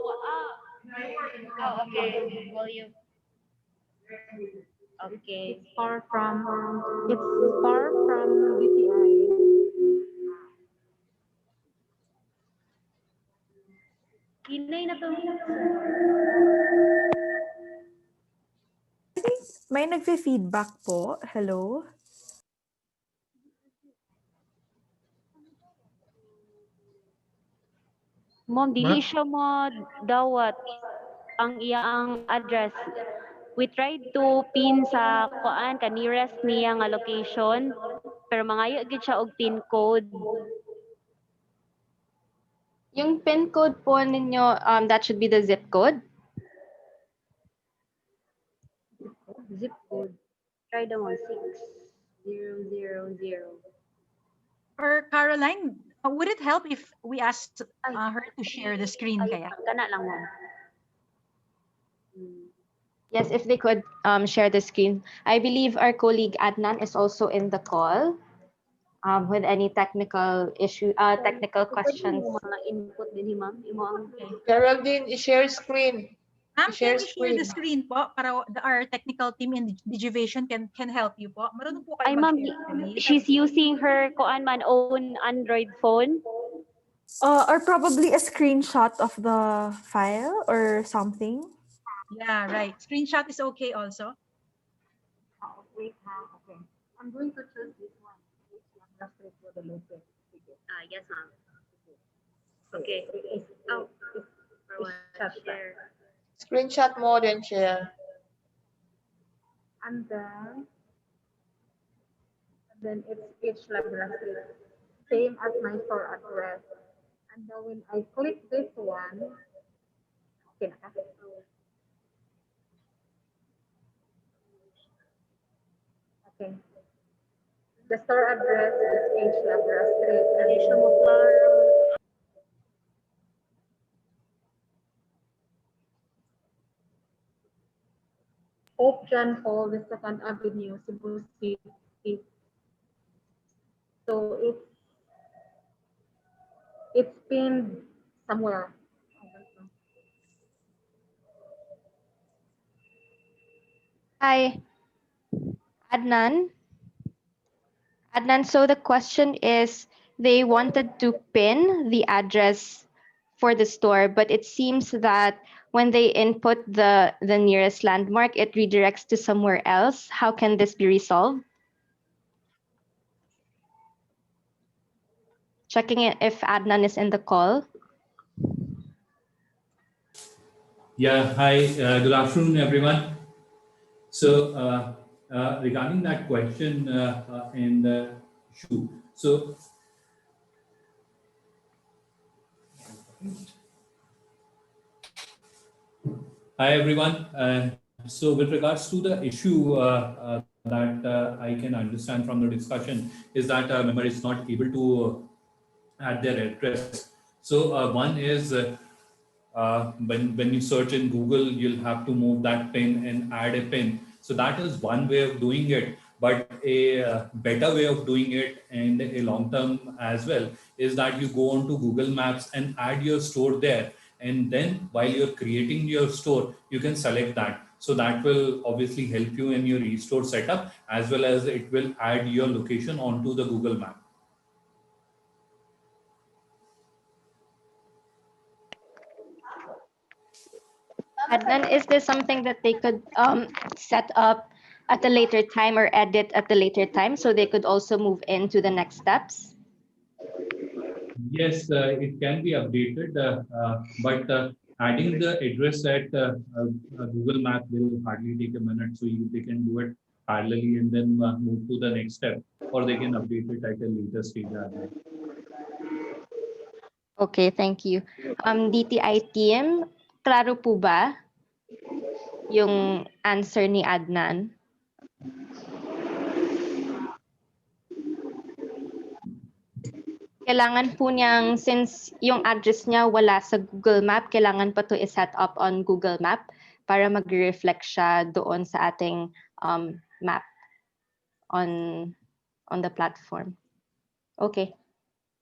Okay. Volume. Okay. It's far from DTI. Hinay na to. May nagfe-feedback po. Hello? Ma'am, dili Ma- siya mo dawat ang iyang address. We tried to pin sa kuan ka nearest niya nga location, pero mangayo gid siya og pin code. Yung pin code po ninyo, that should be the zip code. Zip code. Try the one 6000. Or Caroline, would it help if we asked her to share the screen kaya? Kana lang mo. Yes, if they could share the screen. I believe our colleague Adnan is also in the call with any technical technical questions. Mga input din ni ma'am. Imo ang Geraldine, i-share screen. Ma'am, I-share can you share the screen. screen po para our technical team in Digivation can help you po? Marunong po kayo Ay ma'am, mag-share. she's using her kuan man own Android phone. Or probably a screenshot of the file or something. Yeah, right. Screenshot is okay also. Wait, okay. I'm going to choose this one. Yes ma'am. Okay. Oh, share. Screenshot mo, then share. And then it's Labra Street, same as my store address. And then when I click this one, okay, okay. The store address is H. Labra Street. And Dili siya mo klaro. Hope John Hall, the Second Avenue, Cebu City. So it's pinned somewhere. Hi, Adnan. Adnan, so the question is they wanted to pin the address for the store, but it seems that when they input the nearest landmark, it redirects to somewhere else. How can this be resolved? Checking it if Adnan is in the call. Yeah, hi, good afternoon, everyone. So regarding that question and issue, so hi, everyone. So with regards to the issue that I can understand from the discussion is that a member is not able to add their address. So one is when you search in Google, you'll have to move that pin and add a pin. So that is one way of doing it. But a better way of doing it and a long term as well is that you go onto Google Maps and add your store there. And then while you're creating your store, you can select that. So that will obviously help you in your e-store setup, as well as it will add your location onto the Google Map. Adnan, is this something that they could set up at a later time or edit at a later time so they could also move into the next steps? Yes, it can be updated, but adding the address at Google Map will hardly take a minute, so they can do it parallelly and then move to the next step, or they can update it at a later stage as well. Okay, thank you. DTI team, klaro po ba yung answer ni Adnan? Kailangan po niyang, since yung address niya wala sa Google Map, kailangan pa to i-set up on Google Map para mag-reflect siya doon sa ating map on the platform. Okay.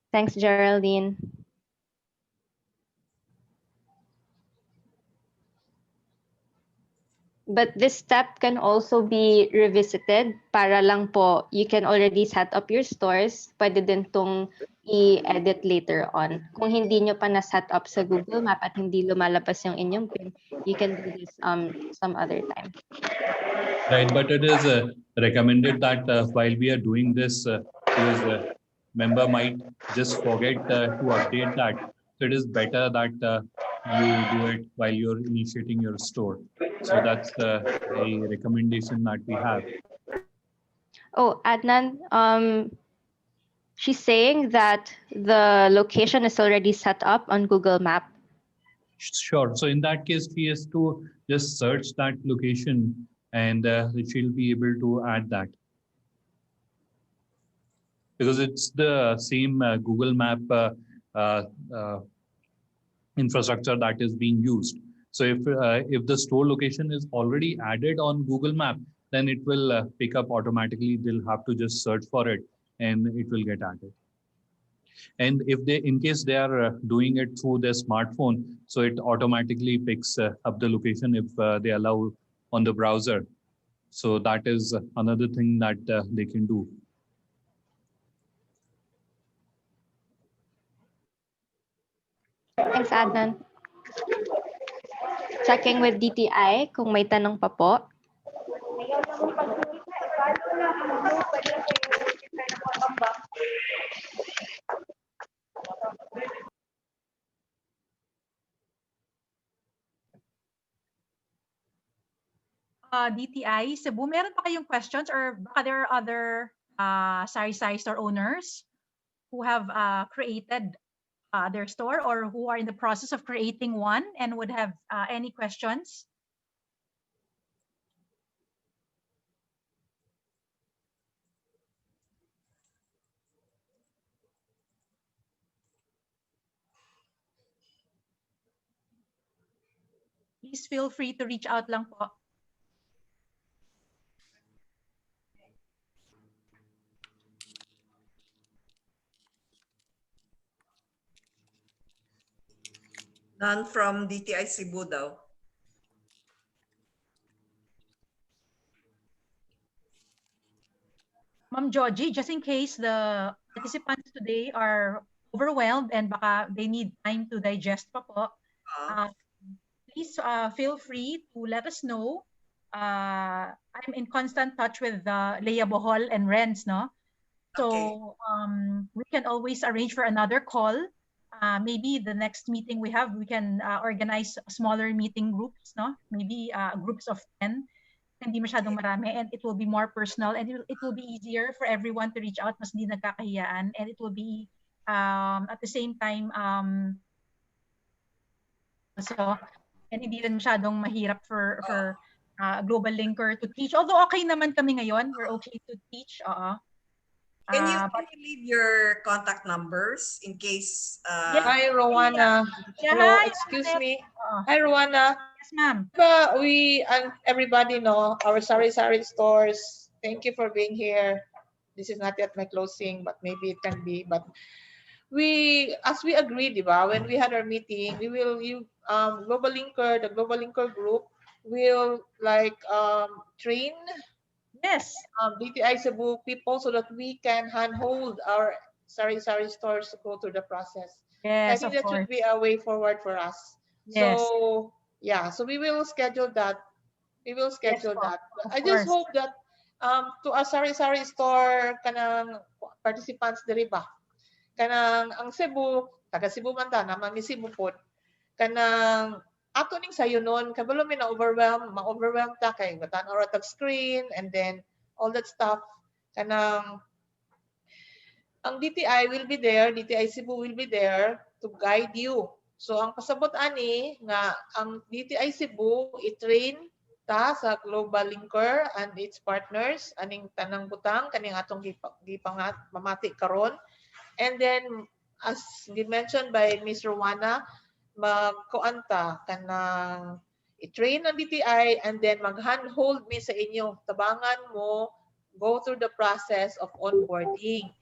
Thanks, Geraldine. But this step can also be revisited para lang po you can already set up your stores. Pwede din tong i-edit later on. Kung hindi nyo pa na-set up sa Google Map at hindi lumalabas yung inyong PIN, you can do this some other time. Right, but it is recommended that while we are doing this, because member might just forget to update that. So it is better that you do it while you're initiating your store. So that's a recommendation that we have. Oh, Adnan, she's saying that the location is already set up on Google Map. Sure. So in that case, she has to just search that location and she'll be able to add that. Because it's the same Google Map infrastructure that is being used. So if the store location is already added on Google Map, then it will pick up automatically. They'll have to just search for it and it will get added. And if in case they are doing it through their smartphone, so it automatically picks up the location if they allow on the browser. So that is another thing that they can do. Thanks, Adnan. Checking with DTI kung may tanong pa po. DTI, Cebu, meron pa kayong questions or baka there are other sari-sari store owners who have created their store or who are in the process of creating one and would have any questions? Please feel free to reach out lang po. None from DTI Cebu daw. Ma'am Georgie, just in case the participants today are overwhelmed and baka they need time to digest pa po, please feel free to let us know. I'm in constant touch with Leia Bohol and Renz, no? So okay. We can always arrange for another call. Maybe the next meeting we have, we can organize smaller meeting groups, no? Maybe groups of 10. Hindi masyadong marami, and it will be more personal, and it will be easier for everyone to reach out, mas hindi nagkakahiyaan, and it will be at the same time so, and hindi rin masyadong mahirap for Global Linker to teach. Although okay naman kami ngayon, we're okay to teach. Can you leave your contact numbers in case? Yes. Hi, Rowana. Yeah, hello, hi, excuse me. Hi, Rowana. Yes, ma'am. We and everybody know our sari-sari stores. Thank you for being here. This is not yet my closing, but maybe it can be. But as we agreed, diba, when we had our meeting, we will GlobalLinker, the GlobalLinker group will like train DTI Cebu people so that we can handhold our sari-sari stores to go through the process. Yes, I think that should be a way forward for us. Yes. So yeah, so we will schedule that. We will schedule that. I just hope that to our sari-sari store kanang participants diri ba, kanang ang Cebu, taga Cebu man ta, naman ni Cebu po. kanang ato ning sayo nun kabalo mi na ma-overwhelm ta kay batan or tag screen and then all that stuff kanang ang DTI will be there, DTI Cebu will be there to guide you. So ang pasabot ani nga ang DTI Cebu i-train ta sa GlobalLinker and its partners aning tanang butang kaning atong mamati karon. And then as mentioned by Ms. Rowana, magkuanta kanang i-train ang DTI and then mag-handhold mi sa inyo. Tabangan mo, go through the process of onboarding.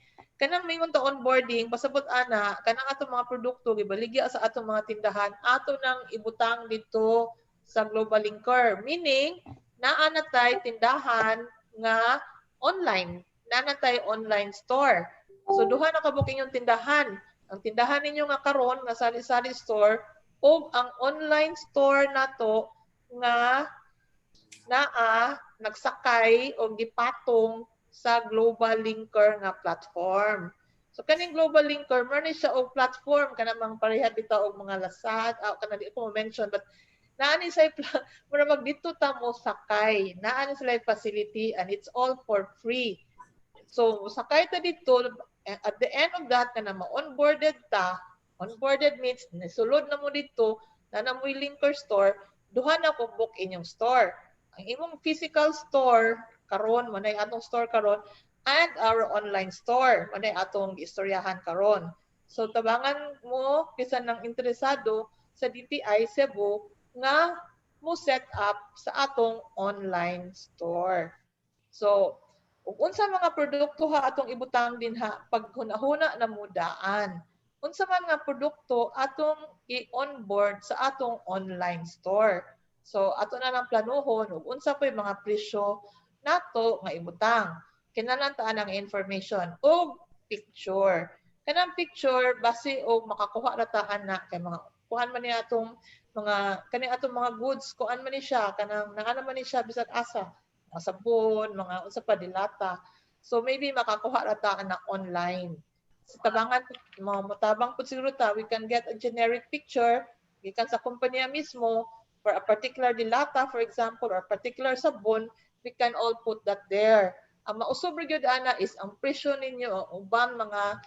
Kanang mingon ta onboarding, pasabot ana, kanang atong mga produkto gibaligya sa atong mga tindahan, ato nang ibutang dito sa GlobalLinker. Meaning, naa na tay tindahan nga online, naa na tay online store. So duha na kabuk inyong tindahan. Ang tindahan ninyo nga karon nga sari-sari store o ang online store nato nga naa nagsakay o gipatong sa GlobalLinker nga platform. So kaning GlobalLinker mo ni siya og platform kana mang pareha bitaw og mga lasad kana di ko mention but naa ni say mura magdito ta mo sakay naa ni sila facility and it's all for free. So sakay ta dito at the end of that kana ma-onboarded ta. Onboarded means nisulod na mo dito na namoy linker store, duha na ko book inyong store. Ang imong physical store karon manay atong store karon and our online store manay atong istoryahan karon. So tabangan mo bisan nang interesado sa DTI Cebu nga mo set up sa atong online store. So ug unsa mga produkto ha atong ibutang din ha pag hunahuna na mudaan. Unsa man nga produkto atong i-onboard sa atong online store. So ato na lang planuhon ug unsa pay mga presyo nato nga ibutang. Kinahanglan taan ang information ug picture. Kanang picture base og makakuha ra ta ana kay mga kuan man ni atong mga kani atong mga goods kuan man ni siya kanang naa naman ni siya bisan asa mga sabon, mga unsa pa dilata. So maybe makakuha ra ta na online. Sa tabangan motabang pud siguro ta we can get a generic picture gikan sa kumpanya mismo for a particular dilata for example or a particular sabon, we can all put that there. Ang mausob gyud ana is ang presyo ninyo uban mga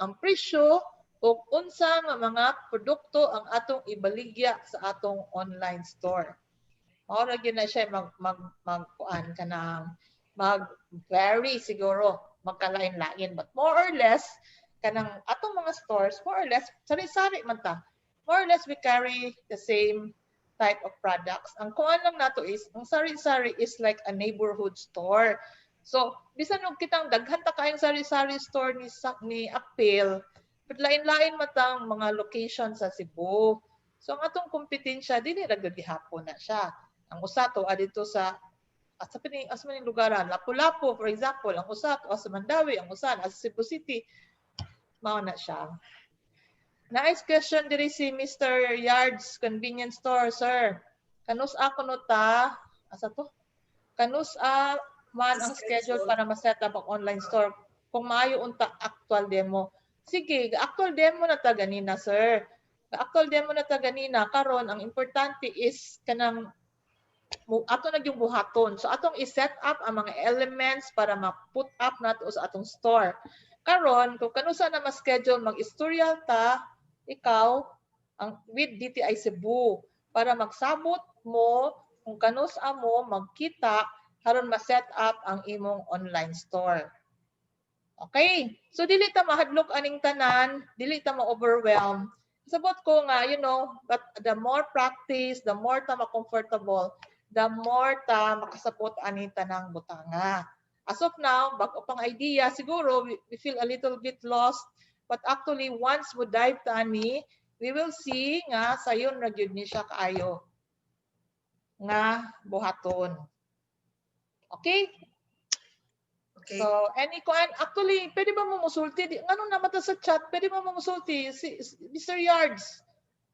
ang presyo ug unsa nga mga produkto ang atong ibaligya sa atong online store. Ora gyud na siya kuan kanang mag-vary siguro magkalain-lain but more or less kanang atong mga stores more or less sari-sari man ta. More or less we carry the same type of products. Ang kuan lang nato is ang sari-sari is like a neighborhood store. So bisan og kitang daghan ta kayong sari-sari store ni Apil, but lain-lain matang mga location sa Cebu. So ang atong kompetensya dili ra gyud gihapon na siya. Ang usa to adito sa asa maning lugaran, Lapu-Lapu for example, ang usa to sa Mandaue, ang usa sa Cebu City. Mao na siya. Nice question diri si Mr. Yards Convenience Store, sir. Kanus ako no ta, asa to? Kanus man ang schedule para ma-set up ang online store kung maayo unta actual demo. Sige, actual demo na ta ganina, sir. Actual demo na ta ganina karon ang importante is kanang ato na yung buhaton. So atong i-set up ang mga elements para ma-put up nato sa atong store. Karon kung kanusa na ma-schedule mag-istorya ta ikaw ang with DTI Cebu para magsabot mo kung kanusa mo magkita aron ma-set up ang imong online store. Okay? So dili ta mahadlok aning tanan, dili ta ma-overwhelm. Sabot ko nga, but the more practice, the more ta ma-comfortable, the more ta makasabot ani tanang butanga. As of now, bago pang idea, siguro we feel a little bit lost, but actually once we dive ta ani, we will see nga sayon ra gyud ni siya kaayo nga buhaton. Okay? Okay. So, actually, pwede ba mo musulti? Ano na mata sa chat? Pwede ba mo musulti? Mr. Yards,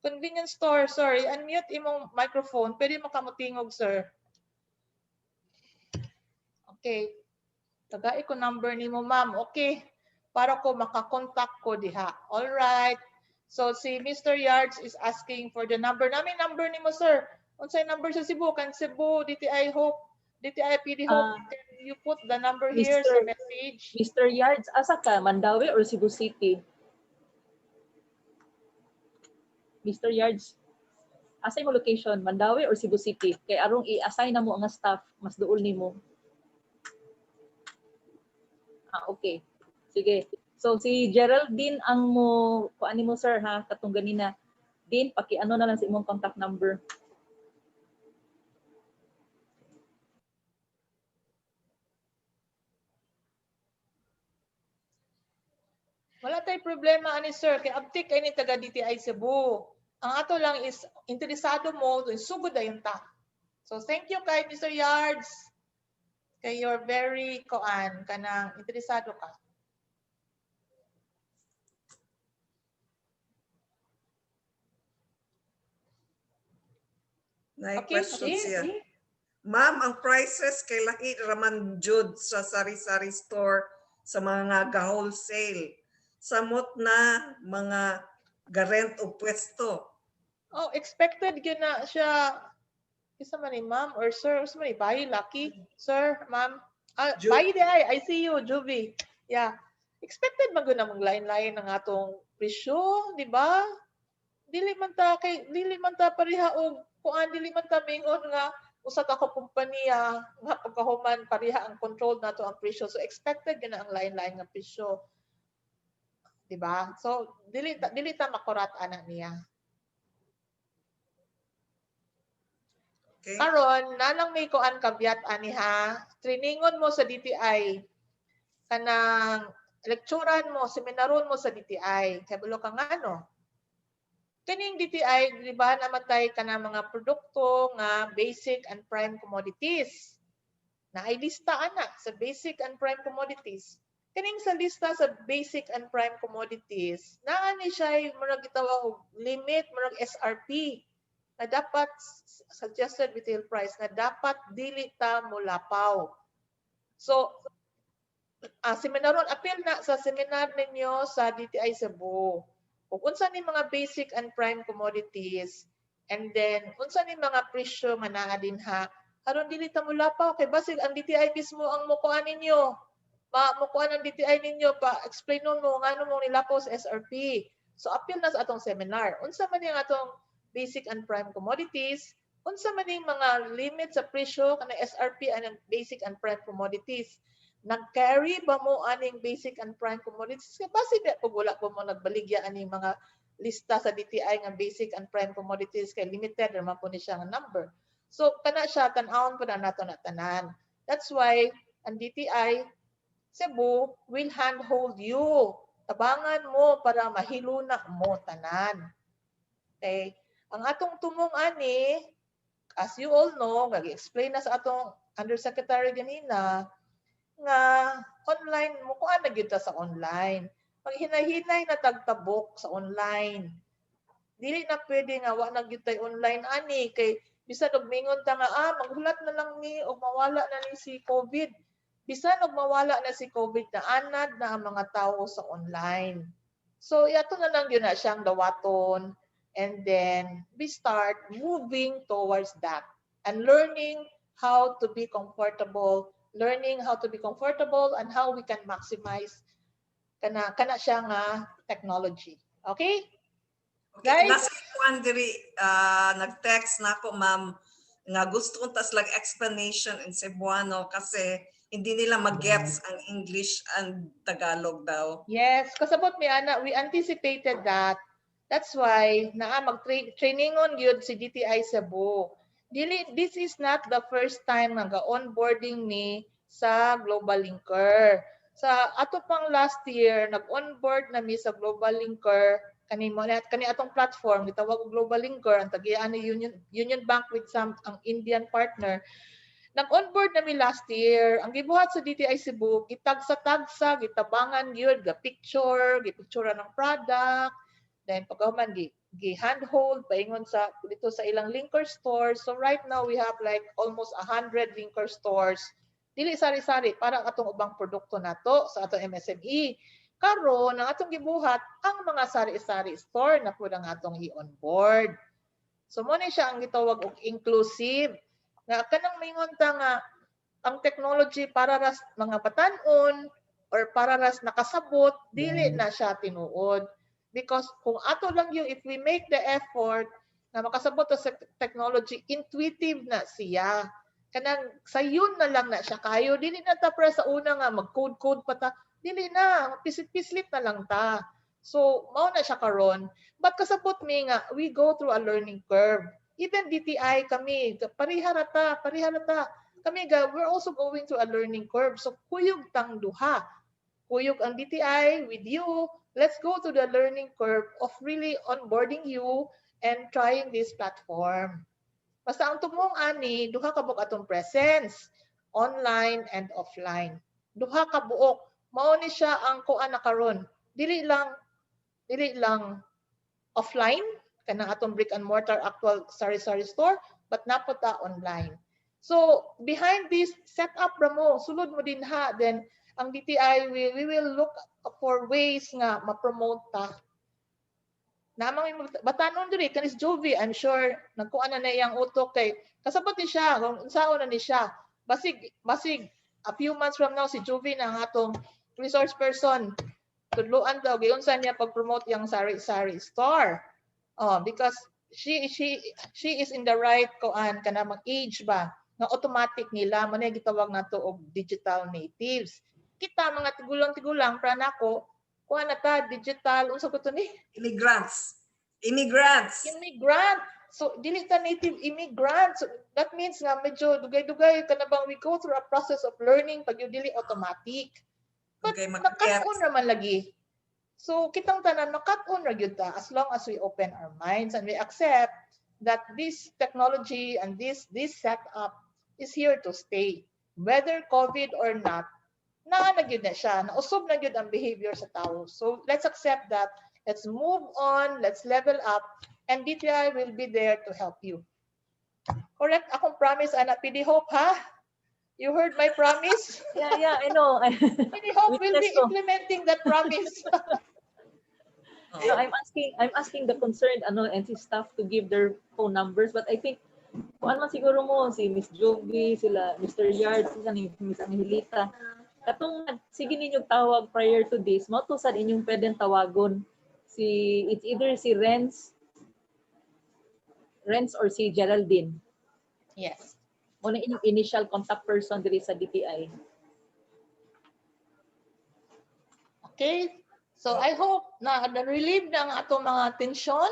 convenience store, sorry. Unmute imong microphone. Pwede makamutingog, sir. Okay. Tagay ko number ni mo, ma'am. Okay. Para ko makakontakt ko diha. All right. So si Mr. Yards is asking for the number. Namin number ni mo, sir. Unsay number sa Cebu? Kan Cebu, DTI Hope, DTI PD Hope. Can you put the number here sa message? Mr. Yards, asa ka? Mandaue or Cebu City? Mr. Yards, asa mo location? Mandaue or Cebu City? Kay arong i-assign na mo ang staff, mas duol nimo. Okay. Sige. So si Geraldine ang mo kuan nimo sir ha, katong ganina. Din paki-ano na lang sa imong contact number. Wala tay problema ani sir kay abtik kay ni taga DTI Cebu. Ang ato lang is interesado mo sugod dayon ta. So thank you kay Mr. Yards. Kay you're very kanang interesado ka. Okay, questions siya. Ma'am, ang prices kay lahi raman jud sa sari-sari store sa mga ga-wholesale. Samot na mga garent o pwesto. Oh, expected yun na siya. Isa man ni ma'am or sir, isa man ni bayi, lucky. Sir, ma'am. Bayi di ay, I see you, Juvie. Yeah. Expected man na mag-line-line ng atong presyo, di ba? Dili man ta pareha og kuan, dili man ta mingon nga usa ka kompanya nga pagkahuman pareha ang control nato ang presyo. So expected yun na ang line-line ng presyo. Di ba? So dili ta makurat ana niya. Okay. Karon nanang may kuan kabyat ani ha. Trainingon mo sa DTI. Kanang lekturan mo, seminaron mo sa DTI. Kay bulo ka nga no. Kaning DTI, di ba, namatay ka na mga produkto nga basic and prime commodities. Na ay lista ana sa basic and prime commodities. Kaning sa lista sa basic and prime commodities, naani siya murag gitawag og limit, murag SRP na dapat suggested retail price na dapat dili ta mulapaw. So, seminaron, appeal na sa seminar ninyo sa DTI Cebu. Kung unsa ni mga basic and prime commodities, and then unsa ni mga presyo nga naa dinha, aron dili ta mulapaw kay basig ang DTI mismo ang mukuan ninyo. Mukuan ang DTI ninyo pa explain mo ngano mo nilapaw sa SRP. So appeal na sa atong seminar. Unsa man yung atong basic and prime commodities, unsa man yung mga limit sa presyo kana SRP and basic and prime commodities. Nag-carry ba mo aning basic and prime commodities? Kasi pag wala po mo nagbaligya aning mga lista sa DTI nga basic and prime commodities kay limited naman po ni siya nga number. So kana siya tan-awon po na nato na tanan. That's why ang DTI Cebu will handhold you. Tabangan mo para mahiluna mo tanan. Okay? Ang atong tumong ani, as you all know, nag-explain na sa atong undersecretary ganina, nga online mo kuan na gyud ta sa online. Pag hinay-hinay na tagtabok sa online. Dili na pwede nga wa na gyud tay online ani kay bisan og mingon ta nga maghulat na lang ni og mawala na ni si COVID. Bisan og mawala na si COVID na anad na ang mga tawo sa online. So yato na lang gyud na siyang dawaton and then we start moving towards that and learning how to be comfortable and how we can maximize kana siya nga technology. Okay? Okay. Guys? Nasa kuan diri nag-text na ako ma'am nga gusto kong tas like explanation in Cebuano kasi hindi nila mag-gets ang English and Tagalog daw. Yes, kasabot mi ana, we anticipated that. That's why naa mag-trainingon gyud si DTI Cebu. This is not the first time nga onboarding ni sa GlobalLinker. Sa ato pang last year, nag-onboard na mi sa GlobalLinker kani atong platform gitawag og GlobalLinker ang tagian ni UnionBank with some ang Indian partner. Nag-onboard na mi last year. Ang gibuhat sa DTI Cebu, gitagsa-tagsa, gitabangan gyud, ga-picture, gipictura ng product, then pagkahuman gi-handhold paingon sa dito sa ilang linker stores. So right now we have like almost 100 linker stores. Dili sari-sari para atong ubang produkto nato sa atong MSME. karon ang atong gibuhat ang mga sari-sari store na pud ang atong i-onboard. So mo ni siya ang gitawag og inclusive. Nga kanang mingon ta nga ang technology para ras mga batan-on or para ras nakasabot, dili na siya tinuod. Because kung ato lang yung if we make the effort na makasabot sa technology, intuitive na siya. Kanang sayon na lang na siya kayo. Dili na ta para sa una nga mag-code-code pa ta. Dili na, pislit-pislit na lang ta. So, mao na siya karon. But kasabot mi nga, we go through a learning curve. Even DTI kami, pariharata. Kami we're also going through a learning curve. So, kuyog tang duha. Kuyog ang DTI with you. Let's go to the learning curve of really onboarding you and trying this platform. Basta ang tumong ani, duha ka buok atong presence, online and offline. Duha ka buok. Mao ni siya ang kuan na karon. Dili lang offline kanang atong brick and mortar actual sari-sari store, but napota online. So behind this setup ra mo, sulod mo din ha, then ang DTI we will look for ways nga ma-promote ta. Namang batanon diri kanis Jovi, I'm sure nagkuan na iyang utok kay kasabot ni siya kung unsaon na ni siya. Basig a few months from now si Jovi na ang atong resource person. Tudluan daw giunsa niya pag-promote yang sari-sari store. Oh, because she is in the right kuan kana mag-age ba nga automatic nila mo na gitawag nato og digital natives. Kita mga tigulang-tigulang para nako kuha na ta digital unsa ko to ni Immigrant. So dili ta native immigrant. So that means nga medyo dugay-dugay kana bang we go through a process of learning pag yung dili automatic. But Okay, nakat-on naman lagi. So kitang tanan nakat-on ra gyud ta as long as we open our minds and we accept that this technology and this setup is here to stay. Whether COVID or not, na gyud na siya, nausob na gyud ang behavior sa tao. So let's accept that. Let's move on, let's level up, and DTI will be there to help you. Correct? Akong promise, Ana, PD Hope, ha? You heard my promise? Yeah, I know. PD Hope will be implementing that promise. So I'm asking the concerned NC staff to give their phone numbers, but I think kung ano man siguro mo si Miss Jovi, sila Mr. Yard, sila ni Miss Angelita. Katong sige ninyong tawag prior to this, mo to sad inyong pwedeng tawagon. It's either si Renz or si Geraldine. Yes. Muna inyong initial contact person diri sa DTI. Okay? So I hope na na-relieve na ang atong mga tensyon,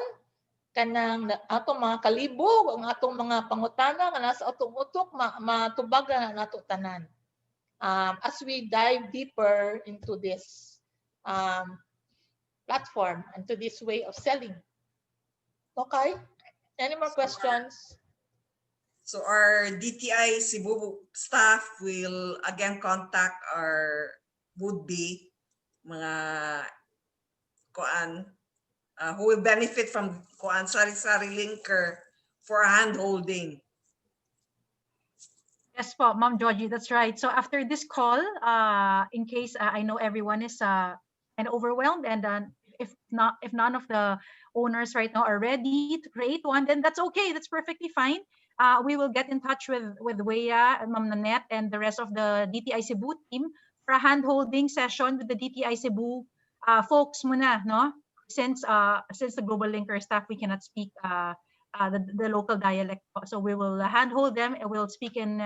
kanang atong mga kalibog, ang atong mga pangutana nga nasa atong utok, matubag na nato tanan. As we dive deeper into this platform and to this way of selling. Okay? Any more questions? So our DTI Cebu staff will again contact our would-be mga kuan who will benefit from kuan Sari-sari Linker for hand-holding. Yes po, Ma'am Georgie, that's right. So after this call, in case I know everyone is kind of overwhelmed, and if none of the owners right now are ready to create one, then that's okay. That's perfectly fine. We will get in touch with Weya and Ma'am Nanette and the rest of the DTI Cebu team for a hand-holding session with the DTI Cebu folks muna, no? Since the Global Linker staff, we cannot speak the local dialect. So we will handhold them and we'll speak in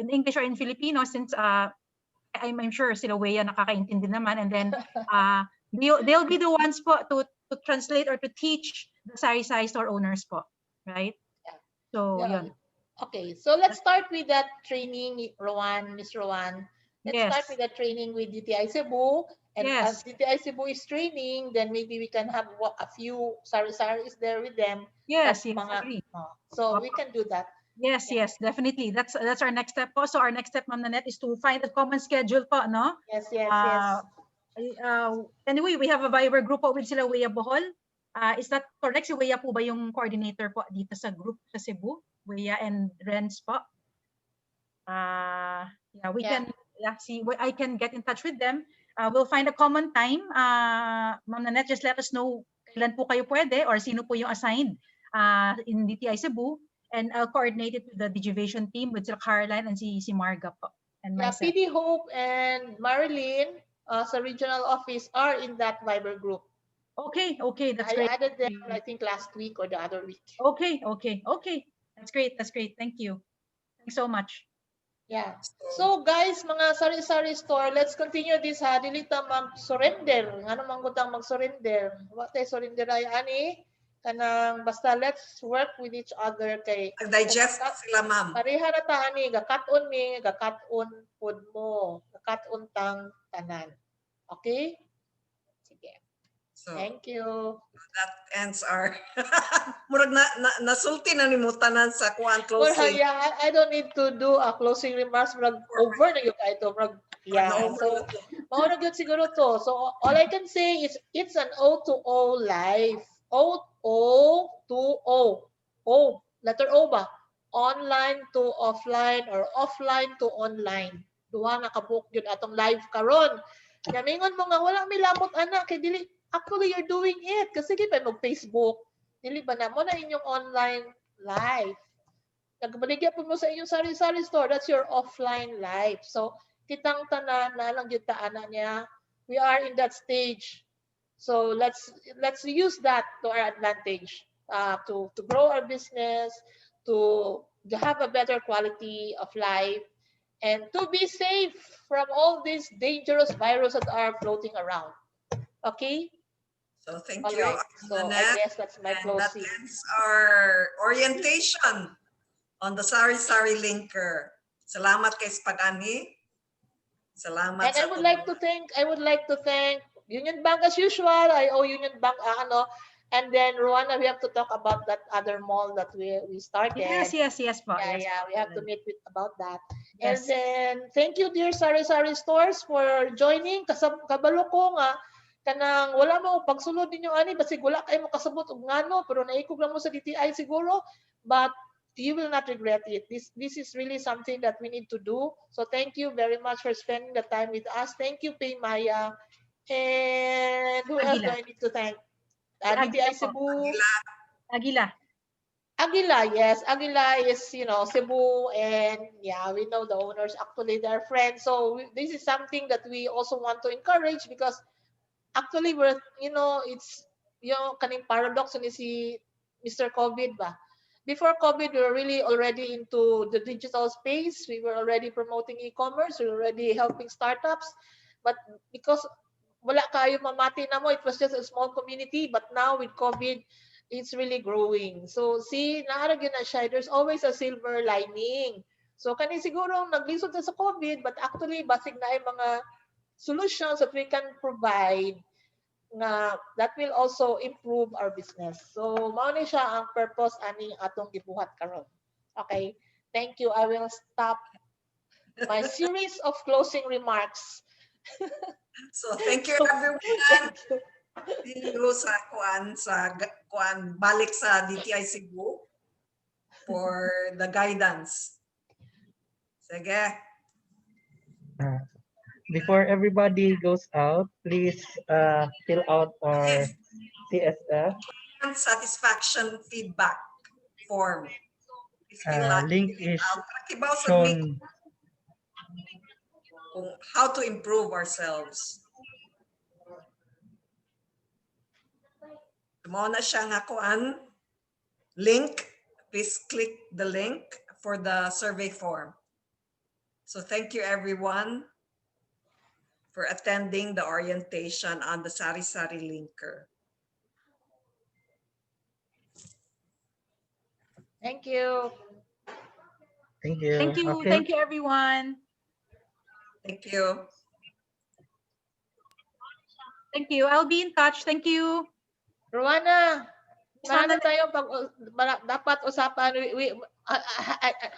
English or in Filipino, since I'm sure sila Weya nakakaintindi naman, and then they'll be the ones po to translate or to teach the sari-sari store owners po, right? Yeah. So Yeah. yun. Okay, so let's start with that training, Miss Rowan. Let's Yes. start with the training with DTI Cebu. And Yes. as DTI Cebu is training, then maybe we can have a few sari-saris there with them. Yes, At yes, agree. So we can do that. Yes, yes, definitely. That's our next step po. So our next step, Ma'am Nanette, is to find a common schedule po, no? Yes, yes. Anyway, we have a Viber group po with sila Weya Bohol. Is that correct? Si Weya po ba yung coordinator po dito sa group sa Cebu? Weya and Renz po. Yeah, we can see. I can get in touch with them. We'll find a common time. Ma'am Nanette, just let us know kailan po kayo pwede or sino po yung assigned in DTI Cebu. And I'll coordinate it with the Digivision team with Sir Caroline and si Marga po. And Yeah, myself. PD Hope and Marilyn sa regional office are in that Viber group. Okay, that's I great. added them, I think, last week or the other week. Okay. That's great. Thank you. Thanks so much. Yeah. So guys, mga sari-sari store, let's continue this ha. Dili ta mag-surrender. Ano man gutang mag-surrender? Wa tay surrender ay ani kanang basta let's work with each other kay digest sila ma'am. Pareha na ta ani gakat-on mi, gakat-on pud mo, gakat-on tang tanan. Okay? Sige. So, thank you. That ends our murag nasulti na ni mo tanan sa kuan closing. Yeah, I don't need to do a closing remarks. Murag over na yung ito. Murag, yeah. So, mauna gyud siguro to. So, all I can say is it's an O2O life. O2O. O. Letter O ba? Online to offline or offline to online. Duha na kabook yun atong live karon. Gamingon mo nga wala may lamot anak kay dili actually you're doing it kasi di pa mag-Facebook. Dili ba na mo na inyong online live. Nagbaligya po mo sa inyong sari-sari store. That's your offline life. So, kitang tanan na lang yung taana niya. We are in that stage. So, let's use that to our advantage to grow our business, to have a better quality of life, and to be safe from all these dangerous viruses that are floating around. Okay? So thank all you. right. So I guess that's my closing. That ends our orientation on the Sari-sari Linker. Salamat kay Spagani. Salamat. And I would like to thank UnionBank as usual. I owe UnionBank and then Ruana, we have to talk about that other mall that we started. Yes, po. Yeah, we have to meet about that. Yes. And then thank you, dear Sari-sari stores, for joining. Kabalo ko nga kanang wala mo pagsulod ninyo ani basig wala kay mo kasabot og ngano pero naikog lang mo sa DTI siguro, but you will not regret it. This is really something that we need to do. So thank you very much for spending the time with us. Thank you, Pay Maya. And who else do I need to thank? DTI Cebu. Aguila, yes. Aguila is, Cebu, and yeah, we know the owners. Actually, they're friends. So this is something that we also want to encourage because actually we're, it's, kaning paradox ni si Mr. COVID ba? Before COVID, we were really already into the digital space. We were already promoting e-commerce. We were already helping startups. But because wala kayo mamati na mo, it was just a small community. But now with COVID, it's really growing. So see, naaragyan na siya. There's always a silver lining. So kani siguro naglisod na sa COVID, but actually basig na ay mga solutions that we can provide nga that will also improve our business. So mao ni siya ang purpose ani atong gibuhat karon. Okay? Thank you. I will stop my series of closing remarks. So thank you everyone. See you sa kuan balik sa DTI Cebu for the guidance. Sige. Before everybody goes out, please fill out our CSF. Satisfaction feedback form. Link is shown. How to improve ourselves. Mao na siya nga kuan link. Please click the link for the survey form. So thank you everyone for attending the orientation on the Sari-sari Linker. Thank you. Thank you. Thank you. Okay. Thank you, everyone. Thank you. Thank you. I'll be in touch. Thank you. Rowana, sana tayo dapat usapan.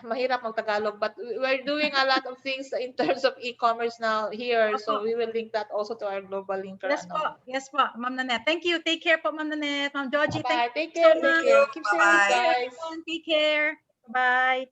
Mahirap mag-Tagalog, but we're doing a lot of things in terms of e-commerce now here. So we will link that also to our global linker. Yes po, Ma'am Nanette. Thank you. Take care po, Ma'am Nanette. Ma'am Georgie, Bye. Take care. So Keep safe, guys. Take care. Bye.